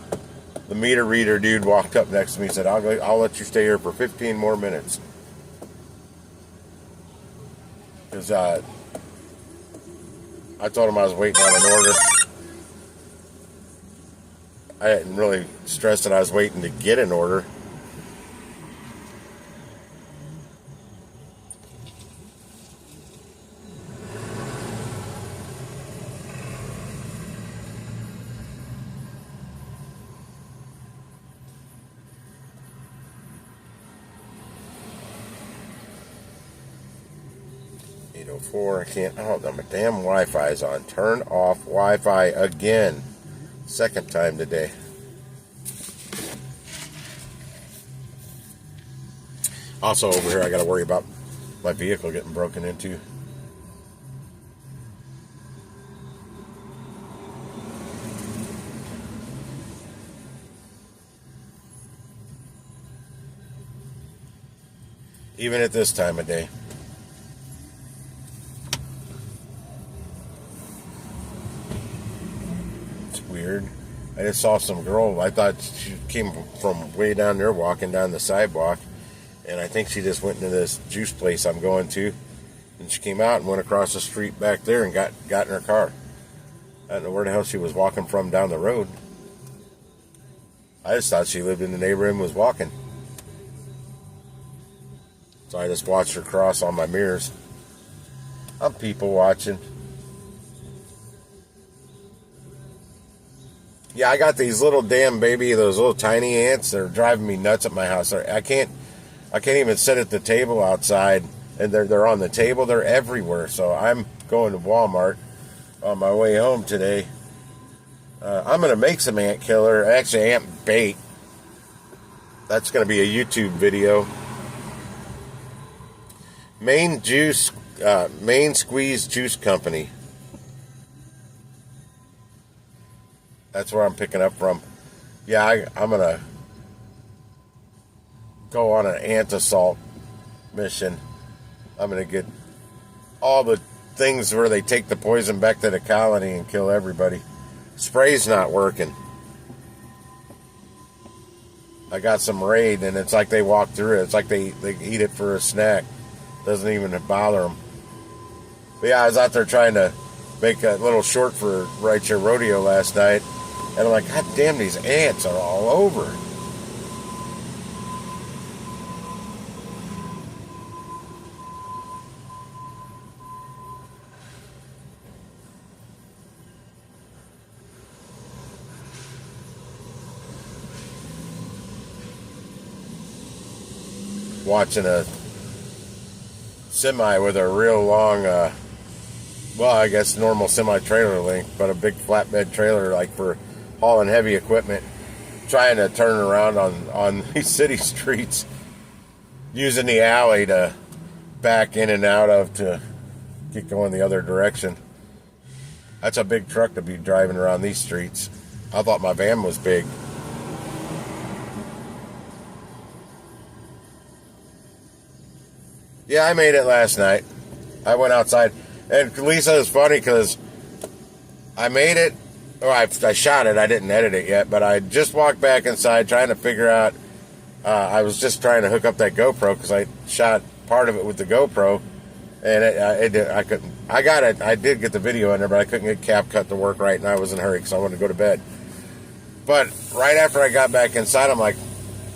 meter reader dude walked up next to me and said, I'll let you stay here for 15 more minutes. Because I told him I was waiting on an order. I didn't really stress that I was waiting to get an order. 804. I can't. Oh, the damn Wi-Fi is on. Turn off Wi-Fi again. Second time today. Also over here, I got to worry about my vehicle getting broken into. Even at this time of day. It's weird. I just saw some girl. I thought she came from way down there walking down the sidewalk. And I think she just went into this juice place I'm going to. And she came out and went across the street back there and got in her car. I don't know where the hell she was walking from down the road. I just thought she lived in the neighborhood and was walking. So I just watched her cross on my mirrors. I'm people watching. Yeah, I got these little damn those little tiny ants that are driving me nuts at my house. I can't even sit at the table outside, and they're on the table. They're everywhere. So I'm going to Walmart on my way home today. I'm going to make some ant killer, actually ant bait. That's going to be a YouTube video. Maine Squeeze Juice Company. That's where I'm picking up from. Yeah, I'm going to go on an ant assault mission. I'm going to get all the things where they take the poison back to the colony and kill everybody. Spray's not working. I got some Raid, and it's like they walk through it. It's like they eat it for a snack. Doesn't even bother them. But yeah, I was out there trying to make a little short for Rideshare Rodeo last night, and I'm like, God damn, these ants are all over. Watching a semi with a real long, I guess normal semi-trailer length, but a big flatbed trailer like for hauling heavy equipment, trying to turn around on these city streets, using the alley to back in and out of to get going the other direction. That's a big truck to be driving around these streets. I thought my van was big. Yeah, I made it last night. I went outside. And Lisa is funny because I made it. Oh, I shot it. I didn't edit it yet. But I just walked back inside trying to figure out. I was just trying to hook up that GoPro because I shot part of it with the GoPro. And I couldn't. I got it. I did get the video in there, but I couldn't get CapCut to work right. And I was in a hurry because I wanted to go to bed. But right after I got back inside, I'm like,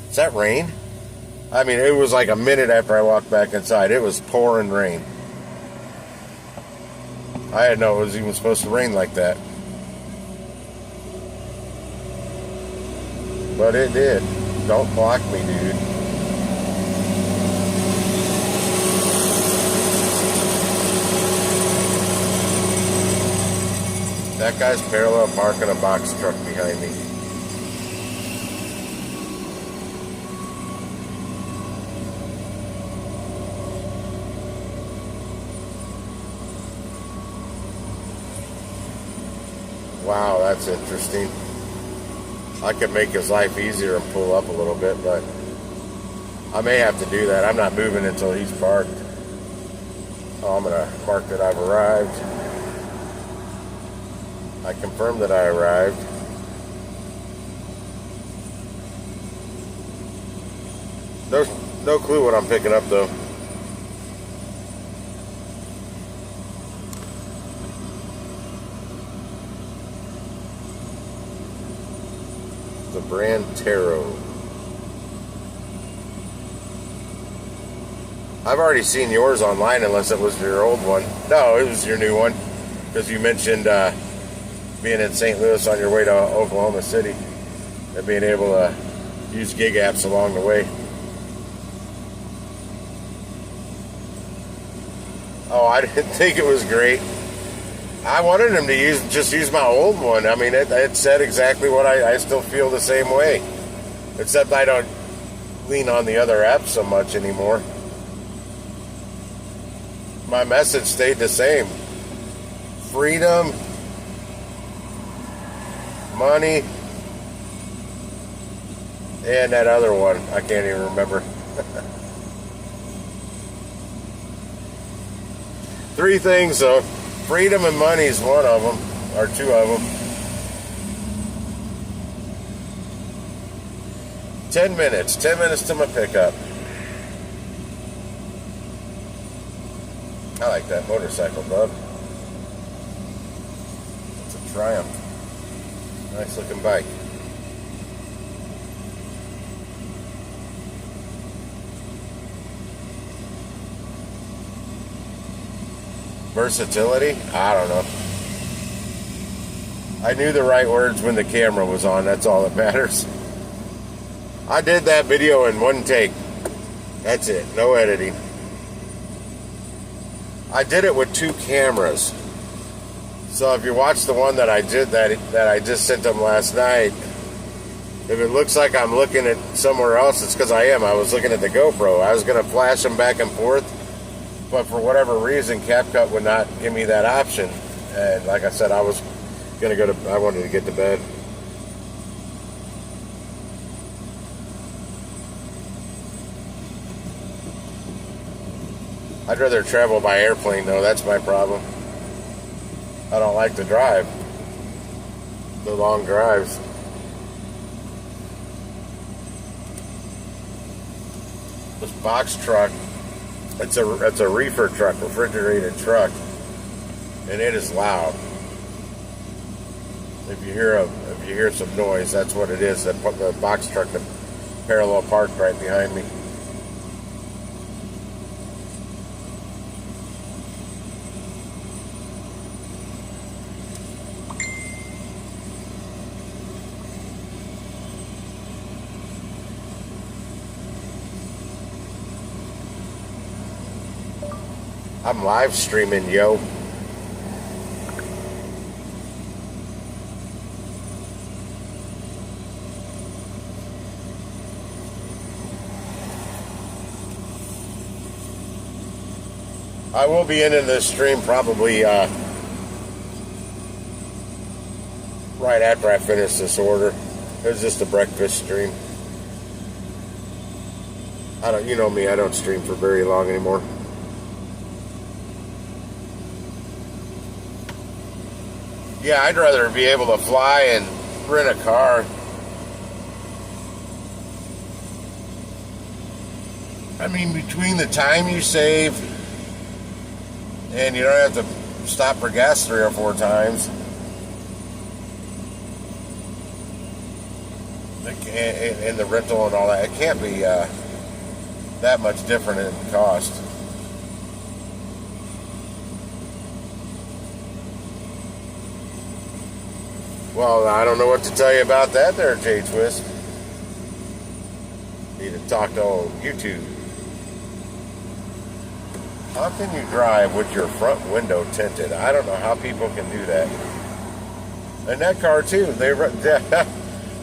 is that rain? I mean, it was like a minute after I walked back inside. It was pouring rain. I didn't know it was even supposed to rain like that. But it did. Don't block me, dude. That guy's parallel parking a box truck behind me. Wow, that's interesting. I could make his life easier and pull up a little bit, but I may have to do that. I'm not moving until he's parked. Oh, I'm going to mark that I've arrived. I confirmed that I arrived. No clue what I'm picking up, though. The brand Tarot. I've already seen yours online, unless it was your old one. No, it was your new one, because you mentioned being in St. Louis on your way to Oklahoma City and being able to use gig apps along the way. Oh, I didn't think it was great. I wanted him to just use my old one. I mean, it said exactly what I still feel the same way. Except I don't lean on the other apps so much anymore. My message stayed the same. Freedom, money, and that other one. I can't even remember. 3 things, though. Freedom and money is one of them, or 2 of them. 10 minutes. 10 minutes to my pickup. I like that motorcycle, bud. It's a Triumph. Nice looking bike. Versatility? I don't know. I knew the right words when the camera was on. That's all that matters. I did that video in 1 take. That's it. No editing. I did it with 2 cameras. So if you watch the one that I did that I just sent them last night, if it looks like I'm looking at somewhere else, it's because I am. I was looking at the GoPro. I was going to flash them back and forth. But for whatever reason, CapCut would not give me that option. And like I said, I was going to I wanted to get to bed. I'd rather travel by airplane, though. That's my problem. I don't like to drive. The long drives. This box truck. It's a reefer truck, refrigerated truck, and it is loud. If you hear some noise, that's what it is. That the box truck that parallel parked right behind me. I'm live streaming, yo. I will be ending this stream probably right after I finish this order. It was just a breakfast stream. You know me, I don't stream for very long anymore. Yeah, I'd rather be able to fly and rent a car. I mean, between the time you save and you don't have to stop for gas 3 or 4 times, and the rental and all that, it can't be that much different in cost. Well, I don't know what to tell you about that there, J-Twist. Need to talk to old YouTube. How can you drive with your front window tinted? I don't know how people can do that. And that car too.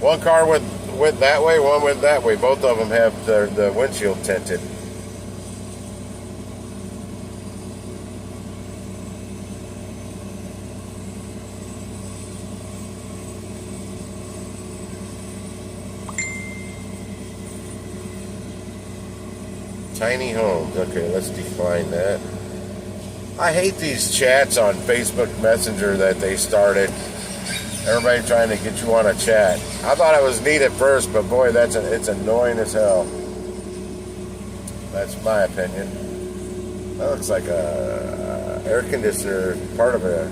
One car went that way, one went that way. Both of them have the windshield tinted. Tiny homes. Okay, let's define that. I hate these chats on Facebook Messenger that they started. Everybody trying to get you on a chat. I thought it was neat at first, but boy, it's annoying as hell. That's my opinion. That looks like a air conditioner, part of a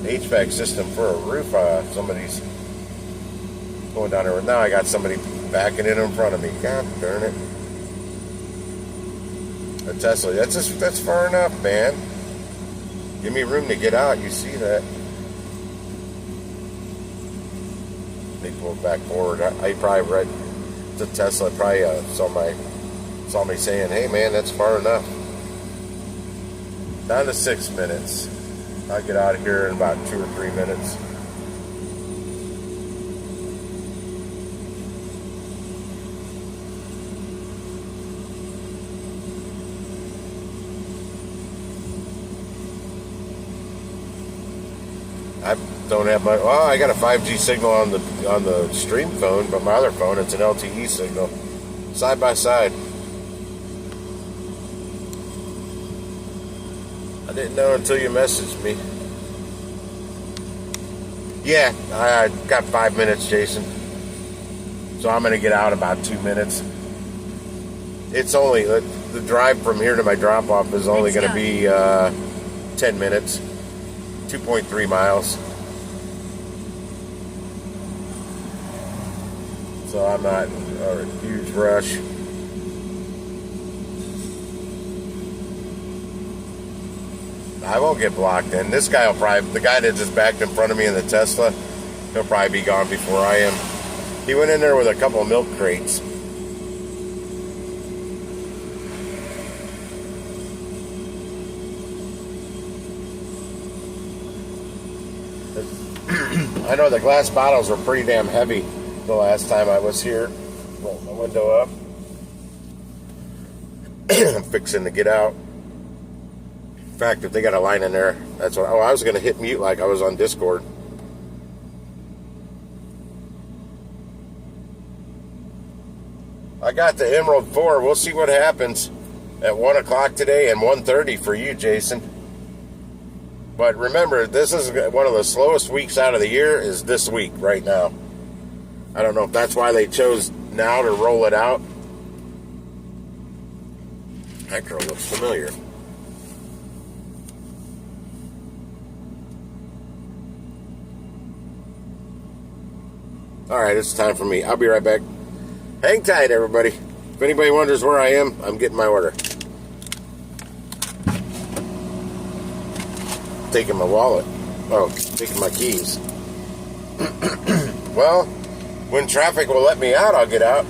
HVAC system for a roof. Somebody's going down there. Now I got somebody backing in front of me. God darn it. A Tesla. That's far enough, man. Give me room to get out. You see that? They pulled back forward. I probably read the Tesla. Probably saw me saying, "Hey, man, that's far enough." Down to 6 minutes. I'll get out of here in about 2 or 3 minutes. I don't have my. Well, I got a 5G signal on the stream phone, but my other phone, it's an LTE signal. Side by side. I didn't know until you messaged me. Yeah, I got 5 minutes, Jason. So I'm going to get out about 2 minutes. It's only the drive from here to my drop off is only going to be 10 minutes. 2.3 miles. So I'm not in a huge rush. I won't get blocked in. This guy will probably, the guy that just backed in front of me in the Tesla, he'll probably be gone before I am. He went in there with a couple of milk crates. I know the glass bottles were pretty damn heavy the last time I was here. Roll my window up. I'm fixing to get out. In fact, if they got a line in there, that's what. Oh, I was going to hit mute like I was on Discord. I got the Emerald 4. We'll see what happens at 1 o'clock today and 1:30 for you, Jason. But remember, this is one of the slowest weeks out of the year is this week right now. I don't know if that's why they chose now to roll it out. That girl looks familiar. All right, it's time for me. I'll be right back. Hang tight, everybody. If anybody wonders where I am, I'm getting my order. Taking my wallet. Oh, taking my keys. Well, when traffic will let me out, I'll get out.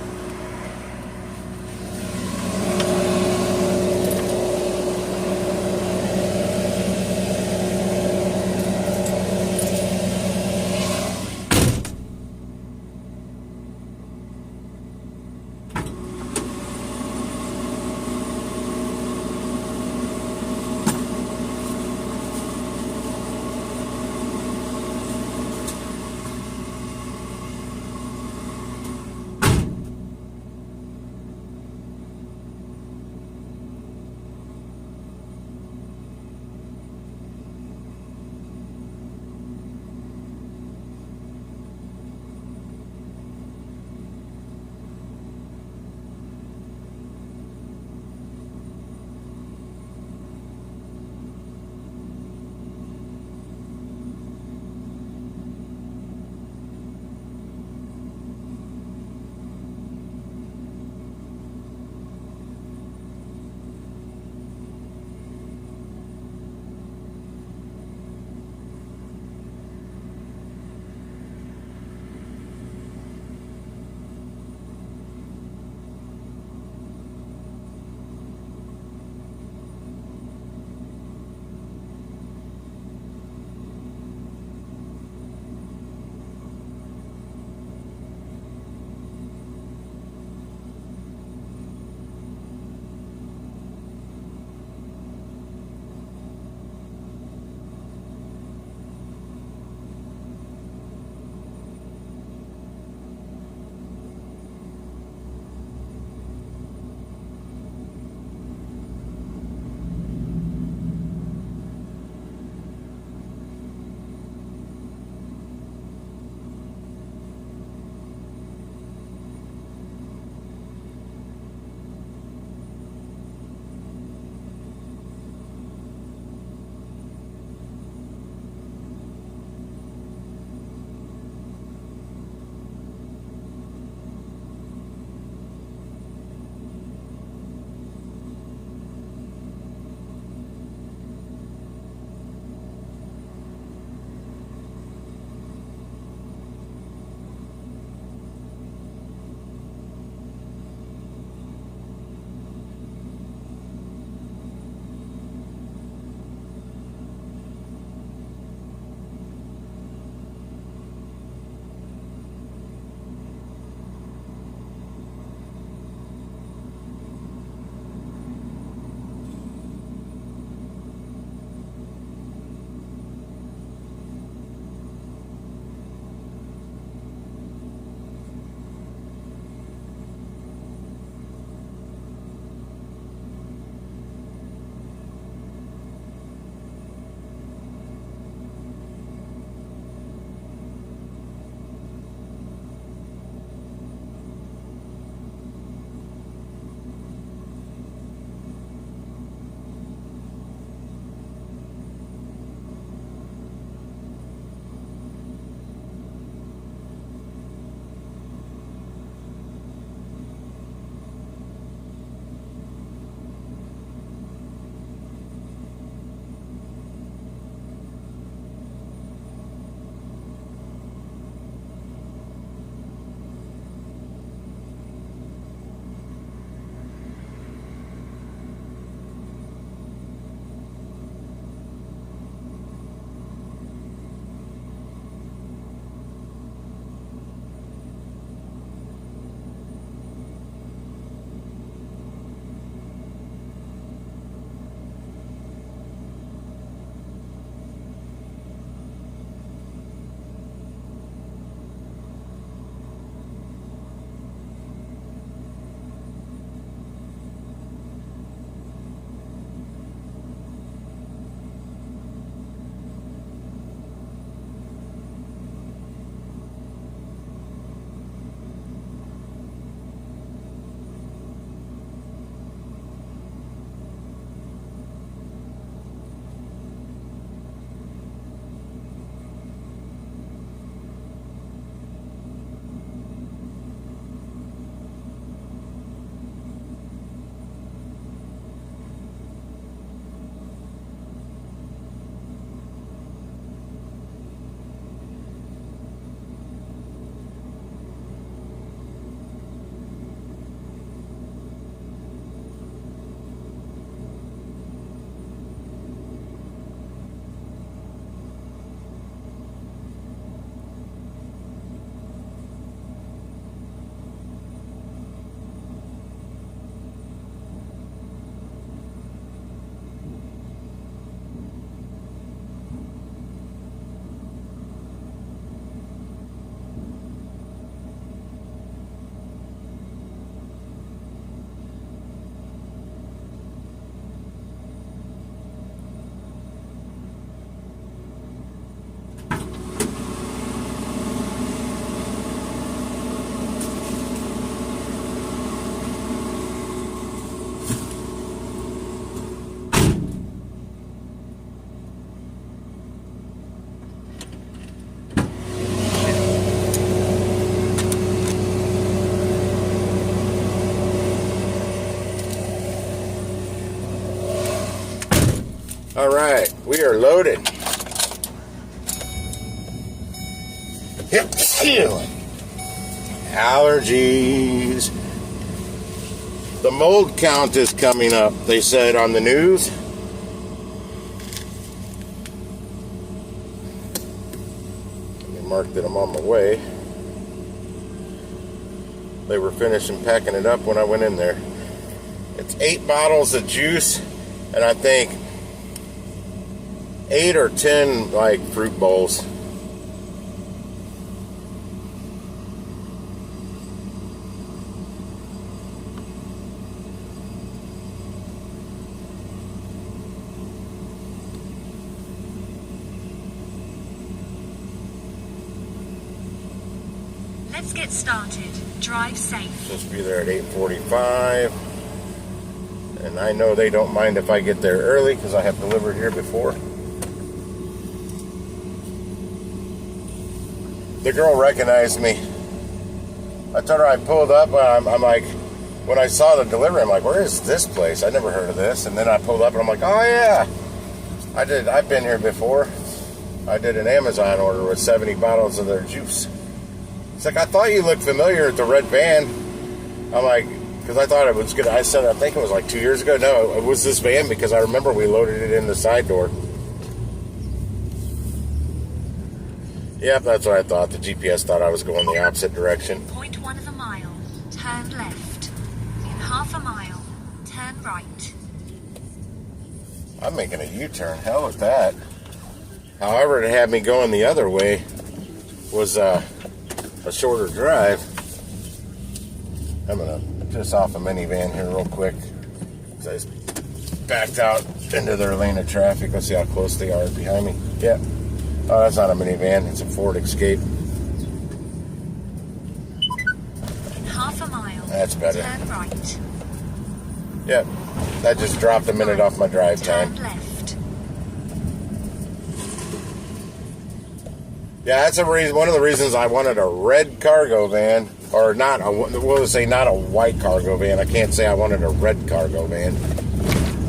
All right, we are loaded. Yep. Allergies. The mold count is coming up, they said on the news. They marked that I'm on my way. They were finishing packing it up when I went in there. It's 8 bottles of juice, and I think 8 or 10 like fruit bowls. Let's get started. Drive safe. Supposed to be there at 8:45. And I know they don't mind if I get there early because I have delivered here before. The girl recognized me. I told her I pulled up. I'm like, when I saw the delivery, I'm like, where is this place? I never heard of this. And then I pulled up and I'm like, oh yeah, I've been here before. I did an Amazon order with 70 bottles of their juice. It's like, I thought you looked familiar with the red van. I'm like, because I thought it was good. I said, I think it was like 2 years ago. No, it was this van because I remember we loaded it in the side door. Yep, that's what I thought. The GPS thought I was going the opposite direction. 0.1 of a mile. Turn left. In half a mile, turn right. I'm making a U-turn. Hell with that. However, it had me going the other way was a shorter drive. I'm going to piss off a minivan here real quick. I just backed out into their lane of traffic. Let's see how close they are behind me. Yeah. Oh, that's not a minivan. It's a Ford Escape. In half a mile. That's better. Turn right. Yep. That just dropped a minute off my drive time. Turn left. Yeah, that's one of the reasons I wanted a red cargo van, or not we'll say not a white cargo van. I can't say I wanted a red cargo van.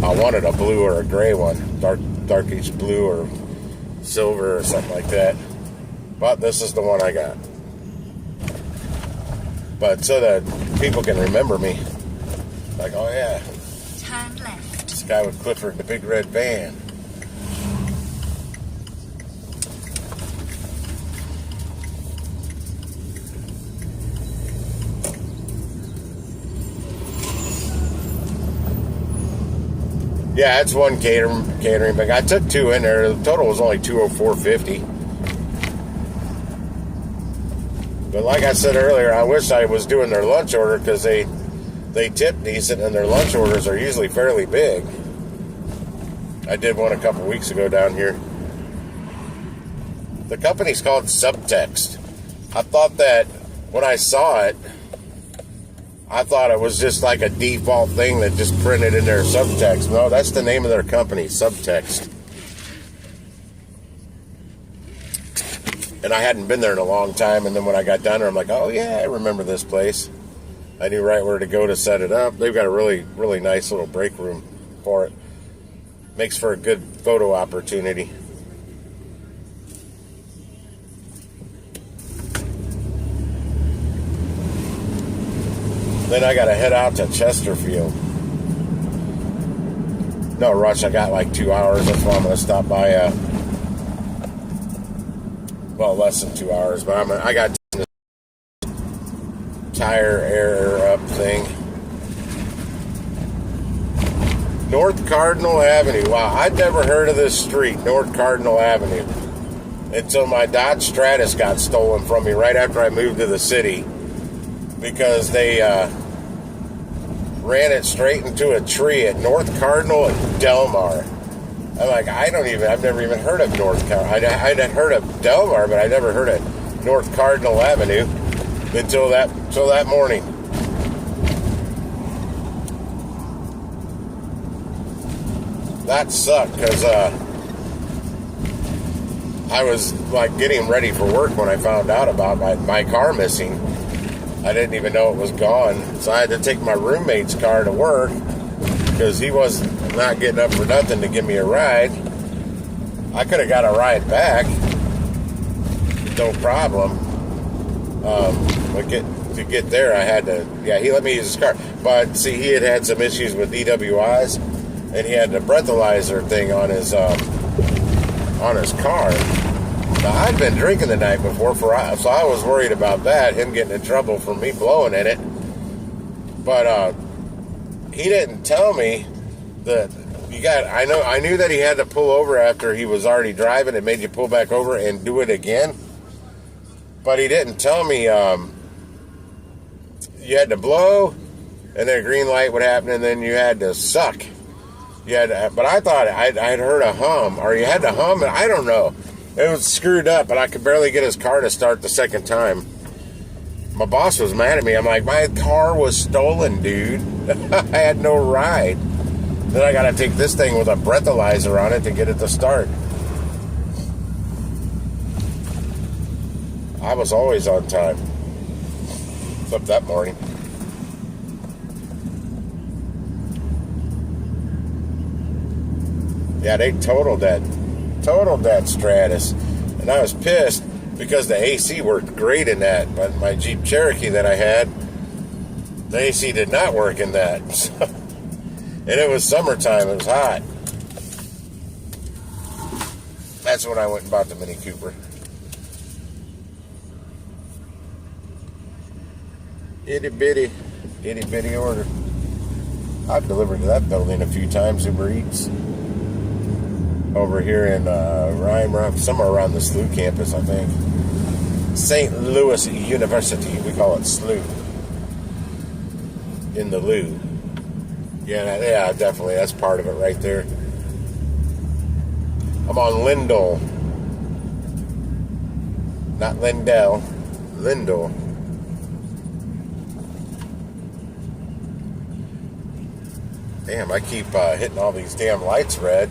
I wanted a blue or a gray one, darkish blue or silver or something like that. But this is the one I got. But so that people can remember me, like, oh yeah, Turn left. this guy with Clifford, the big red van. Yeah, it's one catering bag. I took 2 in there. The total was only $204.50. But like I said earlier, I wish I was doing their lunch order because they tip decent and their lunch orders are usually fairly big. I did one a couple weeks ago down here. The company's called Subtext. I thought that when I saw it, I thought it was just like a default thing that just printed in their Subtext. No, that's the name of their company, Subtext. And I hadn't been there in a long time, and then when I got down there, I'm like, oh yeah, I remember this place. I knew right where to go to set it up. They've got a really, really nice little break room for it. Makes for a good photo opportunity. Then I got to head out to Chesterfield. No rush, I got like 2 hours. That's why I'm going to stop by, well, less than 2 hours, but I got this tire air up thing. North Cardinal Avenue. Wow, I'd never heard of this street, North Cardinal Avenue, until my Dodge Stratus got stolen from me right after I moved to the city because they ran it straight into a tree at North Cardinal and Delmar. I'm like, I've never even heard of North Cardinal. I'd heard of Delmar, but I never heard of North Cardinal Avenue until that morning. That sucked because I was like getting ready for work when I found out about my car missing. I didn't even know it was gone, so I had to take my roommate's car to work because he wasn't not getting up for nothing to give me a ride. I could have got a ride back, no problem. But to get there, I had to. Yeah, he let me use his car, but see, he had some issues with DWIs, and he had the breathalyzer thing on his car. Now, I'd been drinking the night before, so I was worried about that, him getting in trouble for me blowing in it. But he didn't tell me that I knew that he had to pull over after he was already driving. It made you pull back over and do it again. But he didn't tell me you had to blow, and then a green light would happen, and then you had to suck. But I thought I'd heard a hum, or you had to hum, and I don't know. It was screwed up, but I could barely get his car to start the second time. My boss was mad at me. I'm like, my car was stolen, dude. I had no ride. Then I got to take this thing with a breathalyzer on it to get it to start. I was always on time. Except that morning. Yeah, they totaled that Stratus. And I was pissed because the AC worked great in that. But my Jeep Cherokee that I had, the AC did not work in that. And it was summertime. It was hot. That's when I went and bought the Mini Cooper. Itty bitty order. I've delivered to that building a few times, Uber Eats. Over here in Ryan, somewhere around the SLU campus, I think. St. Louis University, we call it SLU. In the Lou. Yeah, definitely. That's part of it right there. I'm on Lindell. Not Lindell. Lindell. Damn, I keep hitting all these damn lights red.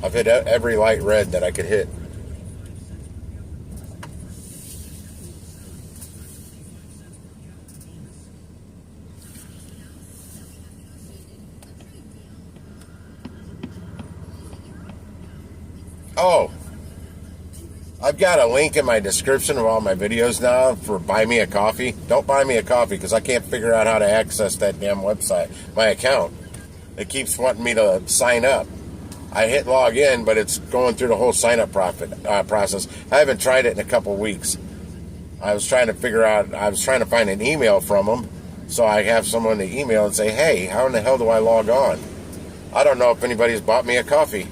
I've hit every light red that I could hit. Oh, I've got a link in my description of all my videos now for Buy Me a Coffee. Don't buy me a coffee because I can't figure out how to access that damn website, my account. It keeps wanting me to sign up. I hit log in, but it's going through the whole sign-up process. I haven't tried it in a couple weeks. I was trying to find an email from them, so I have someone to email and say, hey, how in the hell do I log on? I don't know if anybody's bought me a coffee.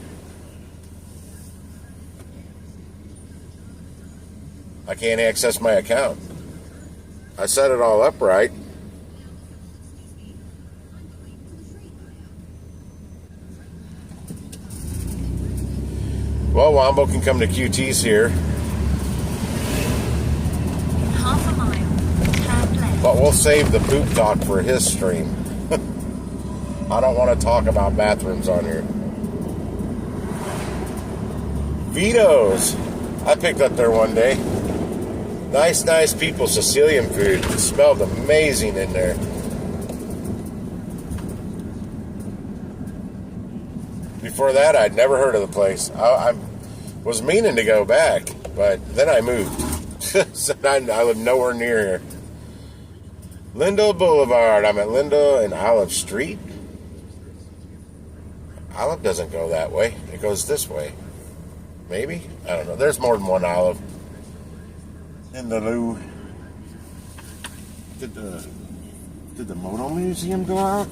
I can't access my account. I set it all up right. Well, Wombo can come to QT's here. Half a mile, turn left. But we'll save the poop talk for his stream. I don't want to talk about bathrooms on here. Vito's. I picked up there one day. Nice people, Sicilian food. It smelled amazing in there. Before that, I'd never heard of the place. I was meaning to go back, but then I moved. So I live nowhere near here. Lindell Boulevard. I'm at Lindell and Olive Street. Olive doesn't go that way. It goes this way. Maybe? I don't know. There's more than one Olive. In the Lou. Did the Moto Museum go out?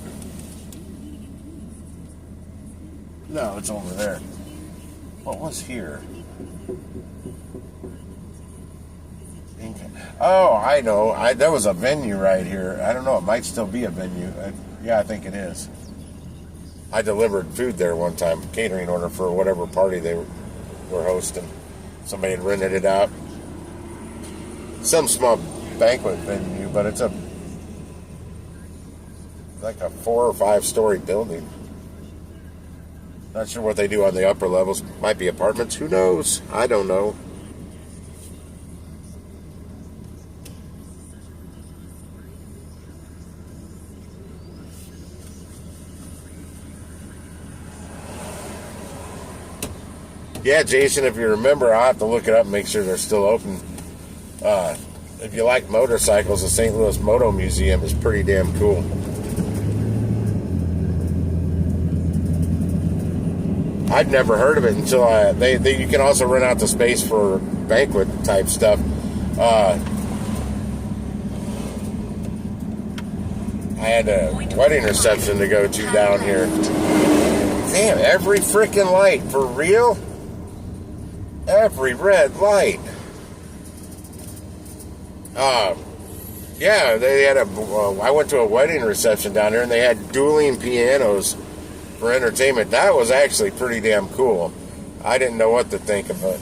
No, it's over there. What was here? Oh, I know. There was a venue right here. I don't know. It might still be a venue. Yeah, I think it is. I delivered food there one time, catering order for whatever party they were hosting. Somebody had rented it out. Some small banquet venue, but it's like a 4 or 5 story building. Not sure what they do on the upper levels. Might be apartments. Who knows? I don't know. Yeah, Jason, if you remember, I'll have to look it up and make sure they're still open. If you like motorcycles, the St. Louis Moto Museum is pretty damn cool. I'd never heard of it until you can also rent out the space for banquet type stuff. I had a wedding reception to go to down here. Damn, every freaking light, for real? Every red light. Yeah, they had I went to a wedding reception down there, and they had dueling pianos for entertainment. That was actually pretty damn cool. I didn't know what to think of it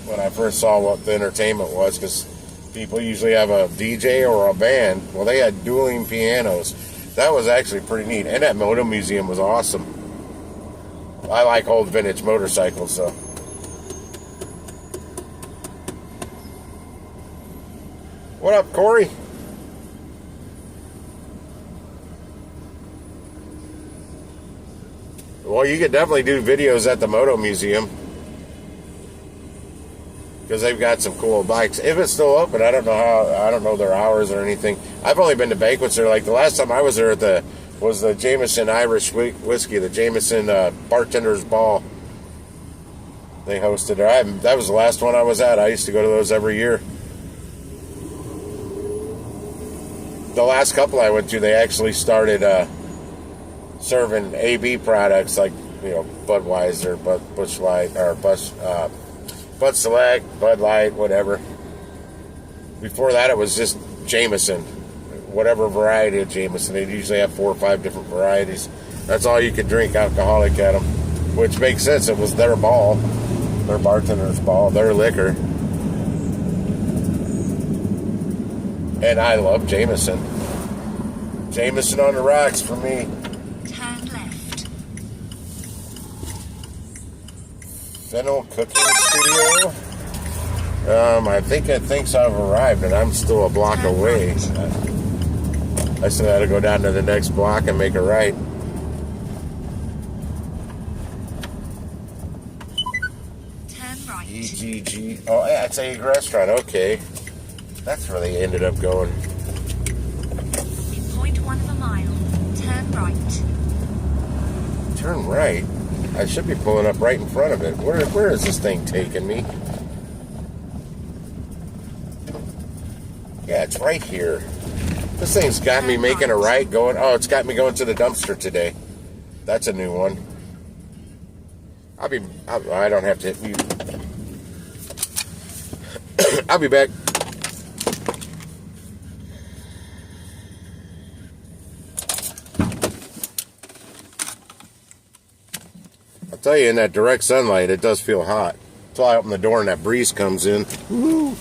when I first saw what the entertainment was, because people usually have a DJ or a band. Well, they had dueling pianos. That was actually pretty neat. And that Moto Museum was awesome. I like old vintage motorcycles, so. What up, Corey? Well, you could definitely do videos at the Moto Museum, because they've got some cool bikes. If it's still open, I don't know their hours or anything. I've only been to banquets there. Like the last time I was there was the Jameson Irish whiskey, the Jameson Bartender's Ball. They hosted there. That was the last one I was at. I used to go to those every year. The last couple I went to, they actually started serving AB products like, Budweiser, Busch Light, or Bud Select, Bud Light, whatever. Before that, it was just Jameson, whatever variety of Jameson. They usually have 4 or 5 different varieties. That's all you could drink alcoholic at them, which makes sense. It was their ball, their bartender's ball, their liquor. And I love Jameson. Jameson on the rocks for me. Turn left. Fennel Cooking Studio. I think it thinks I've arrived, and I'm still a block away. I still got to go down to the next block and make a right. Turn right. EGG. Oh, yeah, it's a restaurant. Okay. That's where they ended up going. In 0.1 of a mile, turn right. Turn right? I should be pulling up right in front of it. Where is this thing taking me? Yeah, it's right here. This thing's got me making a right going... Oh, it's got me going to the dumpster today. That's a new one. I don't have to hit mute. I'll be back. I'll tell you, in that direct sunlight, it does feel hot. Until I open the door and that breeze comes in. Woo!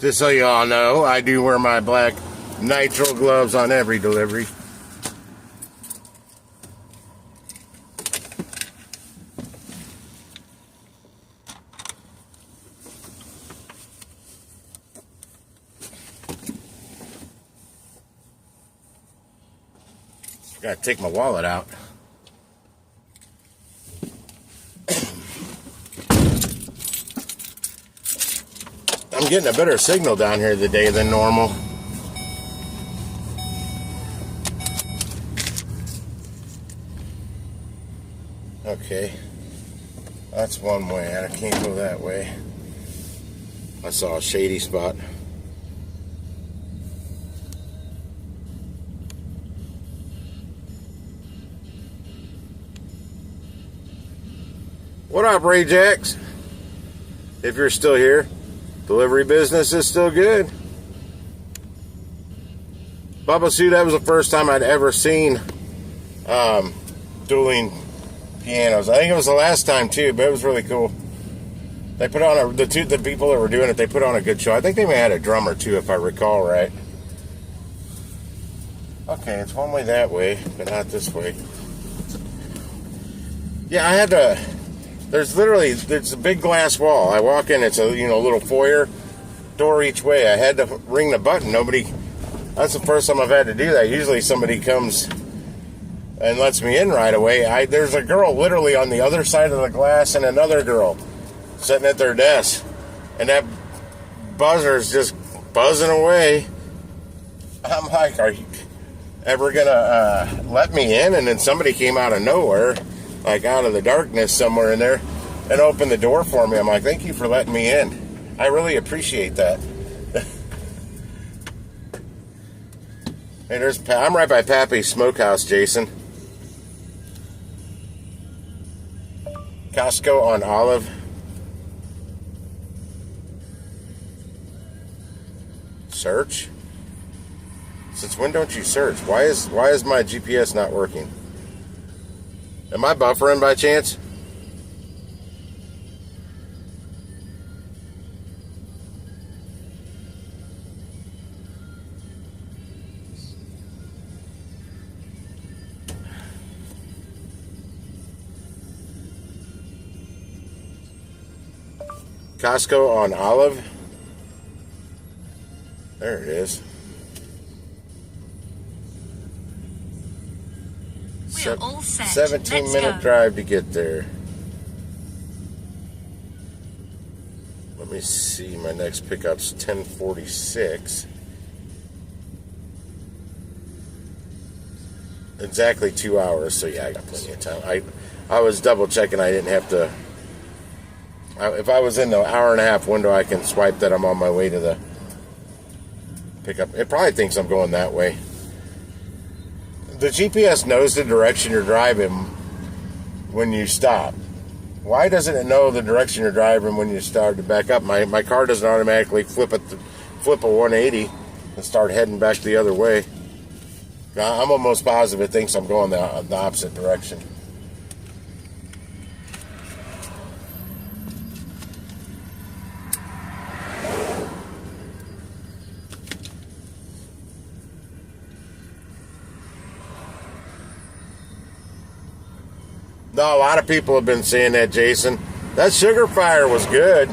Just so you all know, I do wear my black nitrile gloves on every delivery. Gotta take my wallet out. I'm getting a better signal down here today than normal. Okay. That's one way. I can't go that way. I saw a shady spot. What up, Ray Jacks? If you're still here, delivery business is still good. Bubba Sue, that was the first time I'd ever seen dueling pianos. I think it was the last time too, but it was really cool. They put on the people that were doing it, they put on a good show. I think they may have had a drummer too, if I recall right. Okay, it's one way that way, but not this way. Yeah, I had to. There's a big glass wall. I walk in, it's a little foyer door each way. I had to ring the button. That's the first time I've had to do that. Usually somebody comes and lets me in right away. There's a girl literally on the other side of the glass and another girl sitting at their desk. And that buzzer's just buzzing away. I'm like, are you ever gonna let me in? And then somebody came out of nowhere, like out of the darkness somewhere in there, and opened the door for me. I'm like, thank you for letting me in. I really appreciate that. Hey, I'm right by Pappy's Smokehouse, Jason. Costco on Olive. Search? Since when don't you search? Why is my GPS not working? Am I buffering by chance? Costco on Olive. There it is. We're all set. 17-minute drive to get there. Let me see. My next pickup's 10:46. Exactly 2 hours. So yeah, I got plenty of time. I was double checking. I didn't have to. If I was in the hour and a half window, I can swipe that I'm on my way to the pickup. It probably thinks I'm going that way. The GPS knows the direction you're driving when you stop. Why doesn't it know the direction you're driving when you start to back up? My car doesn't automatically flip a 180 and start heading back the other way. I'm almost positive it thinks I'm going the opposite direction. No, a lot of people have been saying that, Jason. That Sugar Fire was good.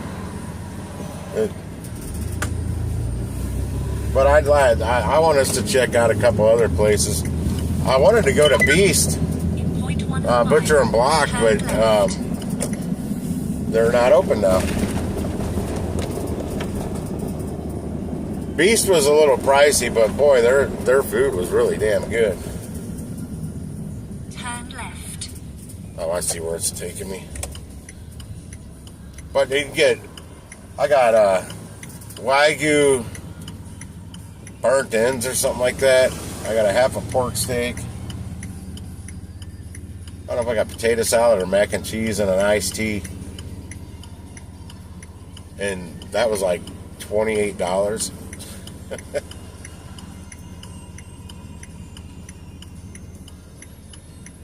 But I want us to check out a couple other places. I wanted to go to Beast, Butcher and Block, but they're not open now. Beast was a little pricey, but boy, their food was really damn good. Oh, I see where it's taking me. But you can I got Wagyu burnt ends or something like that. I got a half a pork steak. I don't know if I got potato salad or mac and cheese and an iced tea. And that was like $28.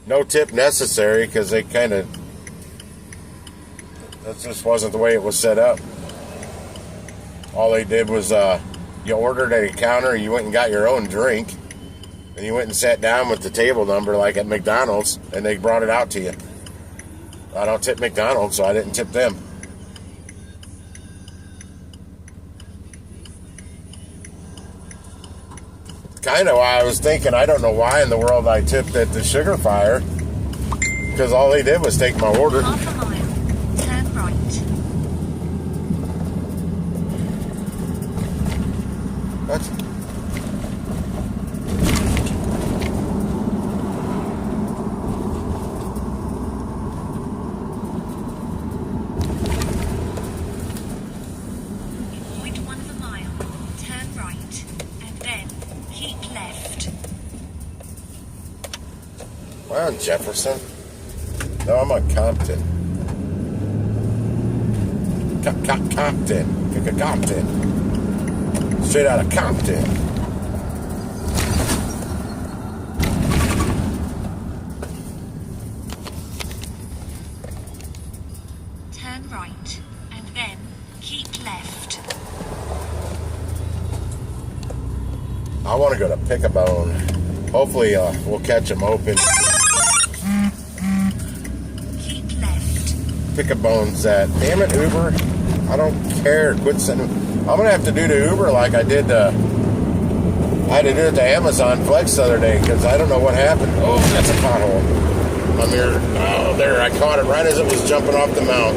No tip necessary because that just wasn't the way it was set up. All they did was you ordered at a counter, you went and got your own drink, and you went and sat down with the table number like at McDonald's, and they brought it out to you. I don't tip McDonald's, so I didn't tip them. Kind of why I was thinking, I don't know why in the world I tipped at the Sugar Fire, because all they did was take my order. Half a mile, turn right. What? In 0.1 of a mile, turn right, and then keep left. Am I on Jefferson? No, I'm on Compton. Compton. Compton. Straight out of Compton. Turn right, and then keep left. I want to go to Pick-a-Bone. Hopefully, we'll catch them open. Keep left. Pick-a-Bone's that. Damn it, Uber. I don't care. Quit sending. I'm going to have to do to Uber like I did I had to do it to Amazon Flex the other day because I don't know what happened. Oh, that's a pothole. I'm here. Oh, there. I caught it right as it was jumping off the mount.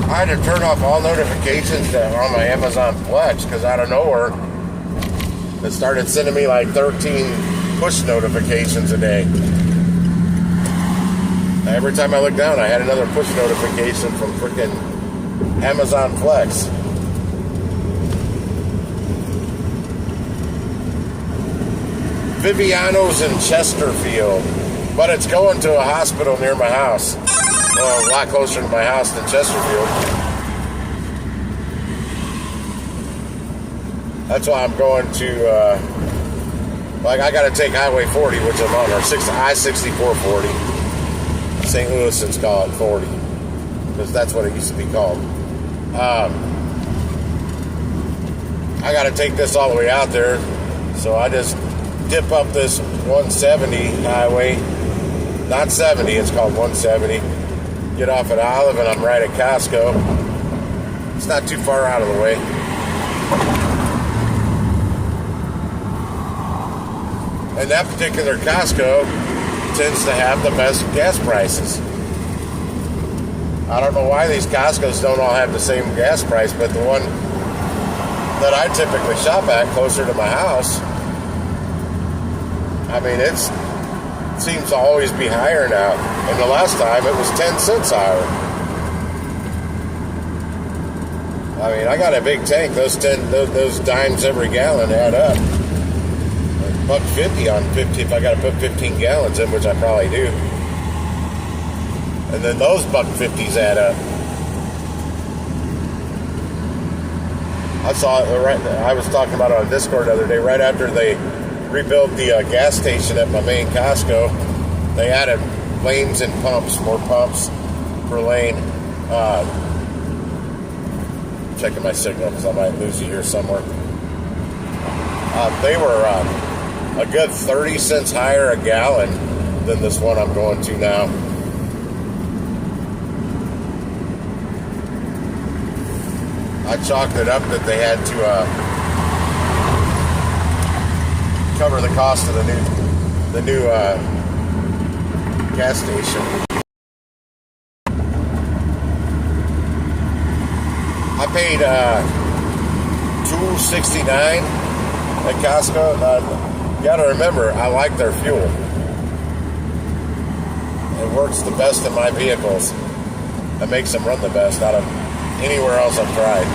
I had to turn off all notifications on my Amazon Flex because out of nowhere, it started sending me like 13 push notifications a day. Every time I looked down, I had another push notification from freaking Amazon Flex. Viviano's in Chesterfield, but it's going to a hospital near my house. Well, a lot closer to my house than Chesterfield. That's why I'm going to, I got to take Highway 40, which I'm on, or I-64 40. St. Louisans call it 40, because that's what it used to be called. I got to take this all the way out there, so I just dip up this 170 highway. Not 70, it's called 170. Get off at Olive, and I'm right at Costco. It's not too far out of the way. And that particular Costco tends to have the best gas prices. I don't know why these Costco's don't all have the same gas price, but the one that I typically shop at closer to my house, I mean, it seems to always be higher now. And the last time it was 10 cents higher. I mean, I got a big tank. Those dimes every gallon add up. $1.50 on 50 if I got to put 15 gallons in, which I probably do. And then those $1.50s add up. I saw it right. I was talking about it on Discord the other day. Right after they rebuilt the gas station at my main Costco, they added lanes and pumps, more pumps per lane. Checking my signal because I might lose you here somewhere. They were a good 30 cents higher a gallon than this one I'm going to now. I chalked it up that they had to cover the cost of the new gas station. I paid $2.69 at Costco. You got to remember, I like their fuel. It works the best in my vehicles. It makes them run the best out of anywhere else I've tried.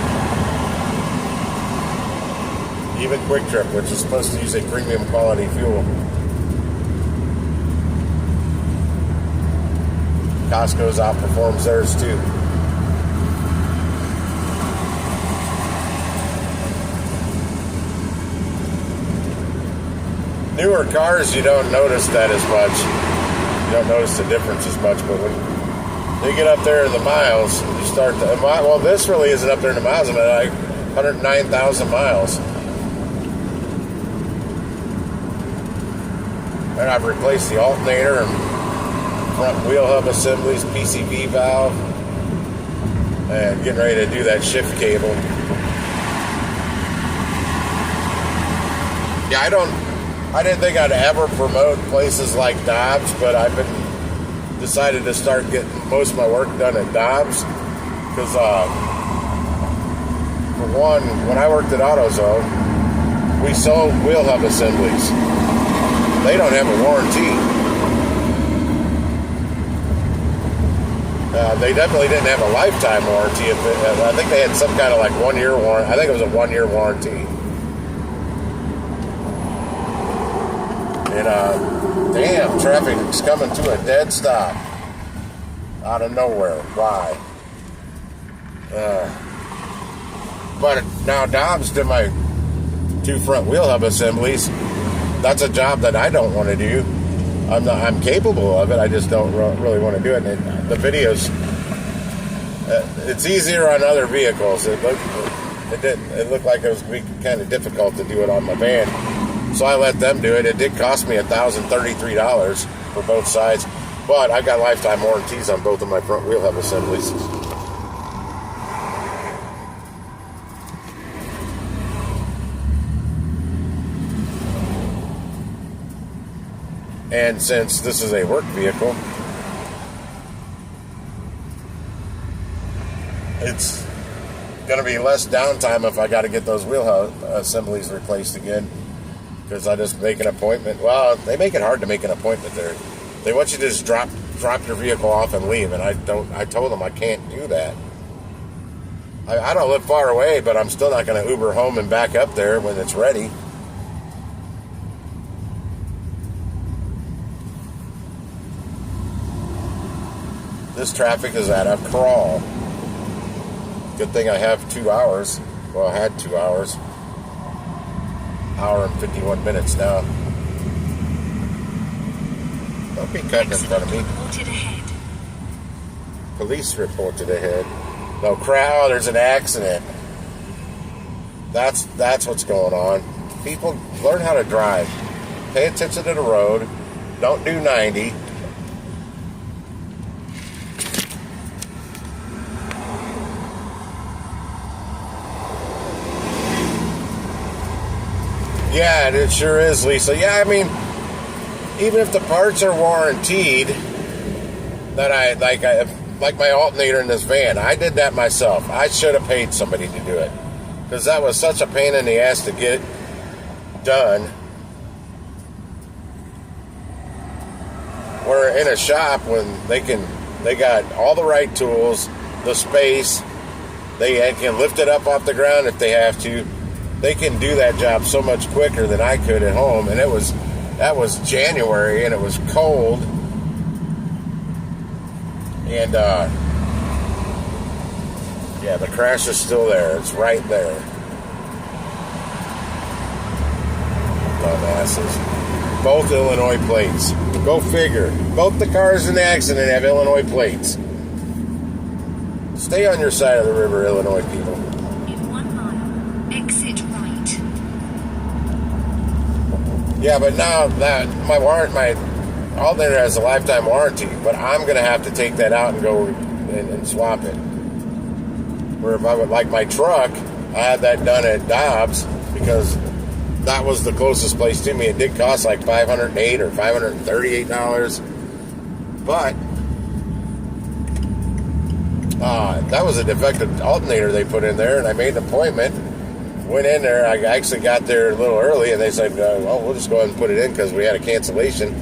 Even Quick Trip, which is supposed to use a premium quality fuel. Costco's outperforms theirs too. Newer cars, you don't notice that as much. You don't notice the difference as much, but when They get up there in the miles. You start to, well, this really isn't up there in the miles. I'm at like 109,000 miles. And I've replaced the alternator and front wheel hub assemblies, PCV valve, and getting ready to do that shift cable. Yeah, I didn't think I'd ever promote places like Dobbs, but I've been decided to start getting most of my work done at Dobbs because, for one, when I worked at AutoZone, we sold wheel hub assemblies. They don't have a warranty. They definitely didn't have a lifetime warranty. I think they had some kind of like 1 year warranty. I think it was a 1 year warranty. And damn, traffic's coming to a dead stop out of nowhere. Why? But now Dobbs did my 2 front wheel hub assemblies. That's a job that I don't want to do. I'm capable of it. I just don't really want to do it. And the videos, it's easier on other vehicles. It looked like it was kind of difficult to do it on my van. So I let them do it. It did cost me $1,033 for both sides, but I got lifetime warranties on both of my front wheel hub assemblies. And since this is a work vehicle, it's going to be less downtime if I got to get those wheel hub assemblies replaced again. Because I just make an appointment. Well, they make it hard to make an appointment there. They want you to just drop your vehicle off and leave, and I told them I can't do that. I don't live far away, but I'm still not going to Uber home and back up there when it's ready. This traffic is at a crawl. Good thing I have 2 hours. Well, I had 2 hours. Hour and 51 minutes now. Don't be cutting in front of me. Reported ahead. Police reported ahead. No crowd. There's an accident. That's what's going on. People, learn how to drive. Pay attention to the road. Don't do 90. Yeah, it sure is, Lisa. Yeah, I mean, even if the parts are warranted, that like my alternator in this van, I did that myself. I should have paid somebody to do it because that was such a pain in the ass to get done. We're in a shop when they got all the right tools, the space, they can lift it up off the ground if they have to. They can do that job so much quicker than I could at home, and that was January, and it was cold, and yeah, the crash is still there. It's right there. Dumbasses. Both Illinois plates. Go figure. Both the cars in the accident have Illinois plates. Stay on your side of the river, Illinois people. In 1 mile, exit right. Yeah, but now that my alternator has a lifetime warranty, but I'm going to have to take that out and go and swap it. Where if I would like my truck, I had that done at Dobbs because that was the closest place to me. It did cost like $508 or $538, but that was a defective alternator they put in there, and I made an appointment. Went in there. I actually got there a little early, and they said, well, we'll just go ahead and put it in because we had a cancellation.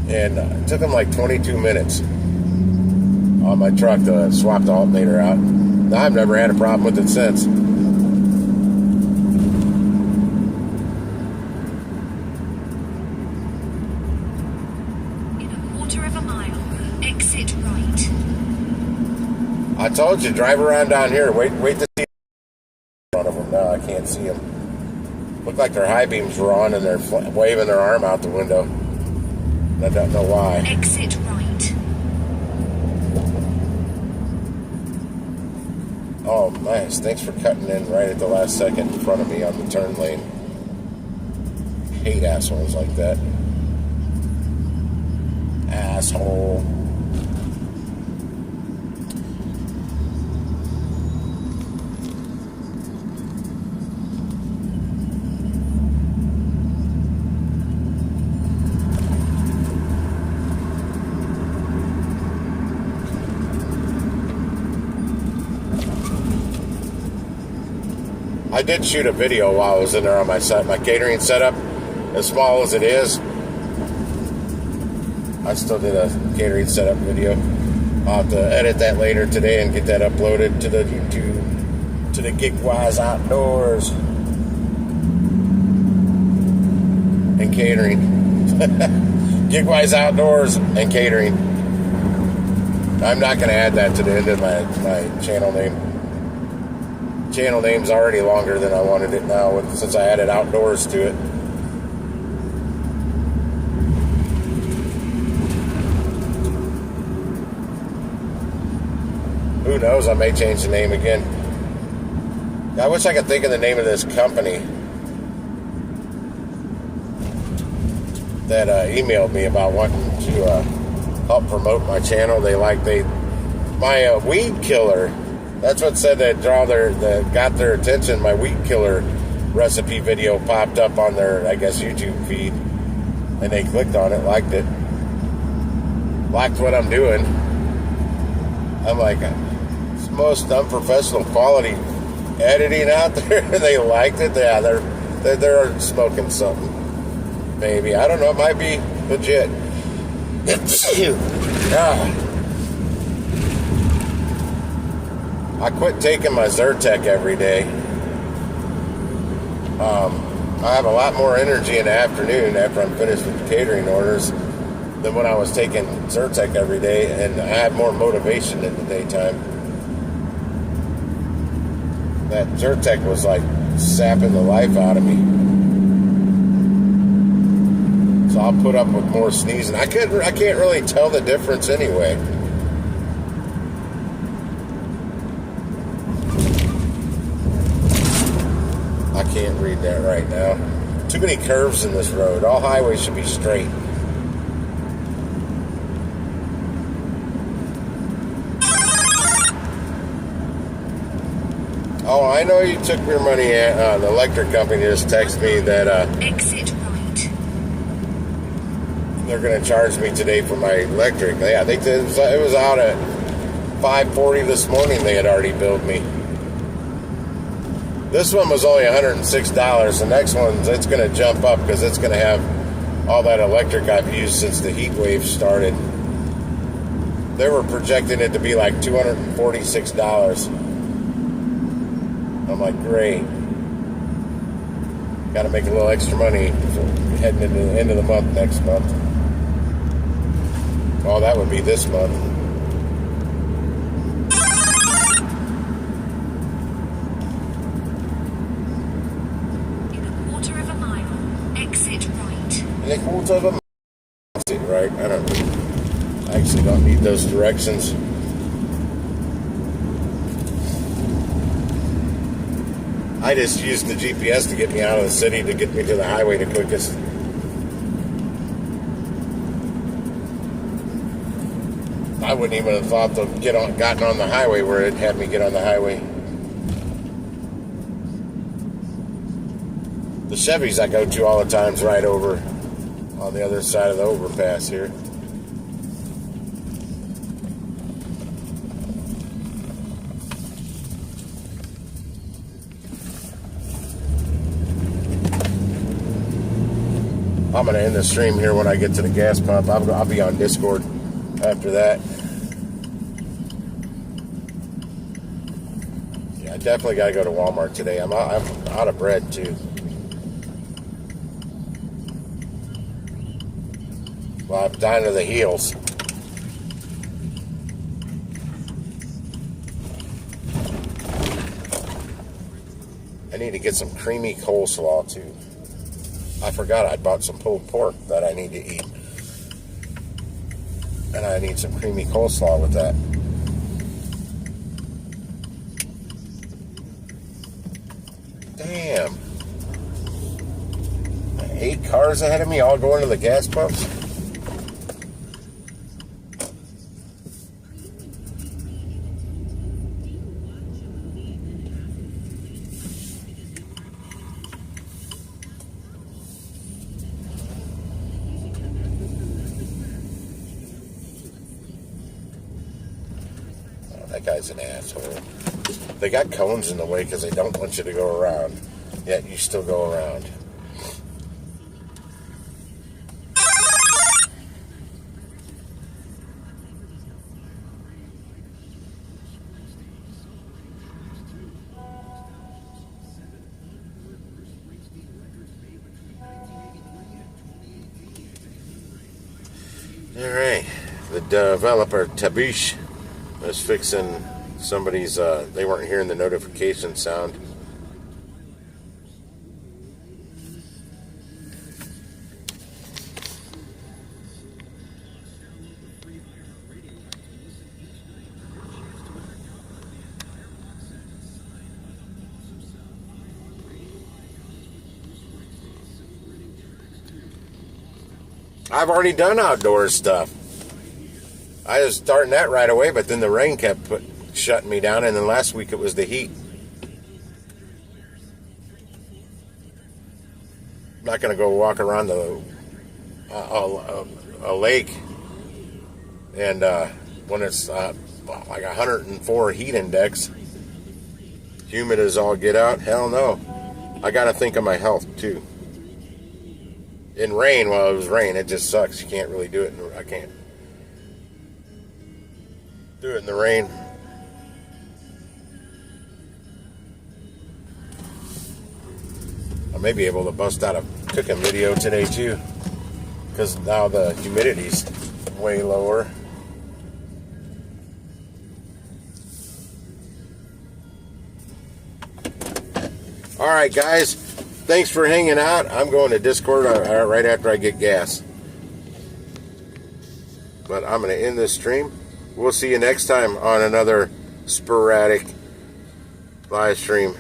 And it took them like 22 minutes on my truck to swap the alternator out. Now, I've never had a problem with it since. In a quarter of a mile, exit right. I told you, drive around down here. Wait to see front of them. No, I can't see them. Look like their high beams were on and they're waving their arm out the window. I don't know why. Exit right. Oh, nice. Thanks for cutting in right at the last second in front of me on the turn lane. Hate assholes like that. Asshole. I did shoot a video while I was in there on my set, my catering setup, as small as it is. I still did a catering setup video. I'll have to edit that later today and get that uploaded to the YouTube, to the Gigwise Outdoors and Catering. Gigwise Outdoors and Catering. I'm not going to add that to the end of my channel name. Channel name's already longer than I wanted it now since I added outdoors to it. Who knows? I may change the name again. I wish I could think of the name of this company that emailed me about wanting to help promote my channel. My weed killer. That's what said that got their attention. My weed killer recipe video popped up on their, I guess, YouTube feed, and they clicked on it, liked it, liked what I'm doing. I'm like, it's the most unprofessional quality editing out there. They liked it. Yeah, they're smoking something. Maybe, I don't know. It might be legit. I quit taking my Zyrtec every day. I have a lot more energy in the afternoon after I'm finished with the catering orders than when I was taking Zyrtec every day, and I have more motivation in the daytime. That Zyrtec was like sapping the life out of me. So I'll put up with more sneezing. I can't really tell the difference anyway. I can't read that right now. Too many curves in this road. All highways should be straight. Oh, I know you took your money at the electric company just texted me that Exit right. they're going to charge me today for my electric. Yeah, I think it was out at 5:40 this morning. They had already billed me. This one was only $106. The next one, it's going to jump up because it's going to have all that electric I've used since the heat wave started. They were projecting it to be like $246. I'm like, great. Got to make a little extra money heading into the end of the month next month. Oh, that would be this month. In a quarter of a mile, exit right. In a quarter of a mile, exit right. I actually don't need those directions. I just used the GPS to get me out of the city to get me to the highway the quickest. I wouldn't even have thought to gotten on the highway where it had me get on the highway. The Chevys I go to all the time's right over on the other side of the overpass here. I'm going to end the stream here when I get to the gas pump. I'll be on Discord after that. Yeah, I definitely got to go to Walmart today. I'm out of bread, too. Well, I'm down to the heels. I need to get some creamy coleslaw, too. I forgot I bought some pulled pork that I need to eat. And I need some creamy coleslaw with that. Damn. 8 cars ahead of me, all going to the gas pumps. Oh, that guy's an asshole. They got cones in the way because they don't want you to go around. Yet you still go around. Alright, the developer Tabish was fixing somebody's, they weren't hearing the notification sound. I've already done outdoor stuff. I was starting that right away, but then the rain kept shutting me down, and then last week it was the heat. I'm not going to go walk around a lake and when it's like 104 heat index, humid as all get out. Hell no. I got to think of my health too. In rain, well, it was rain. It just sucks. You can't really do it. I can't do it in the rain. I may be able to bust out a cooking video today too, because now the humidity's way lower. All right, guys. Thanks for hanging out. I'm going to Discord right after I get gas. But I'm going to end this stream. We'll see you next time on another sporadic live stream.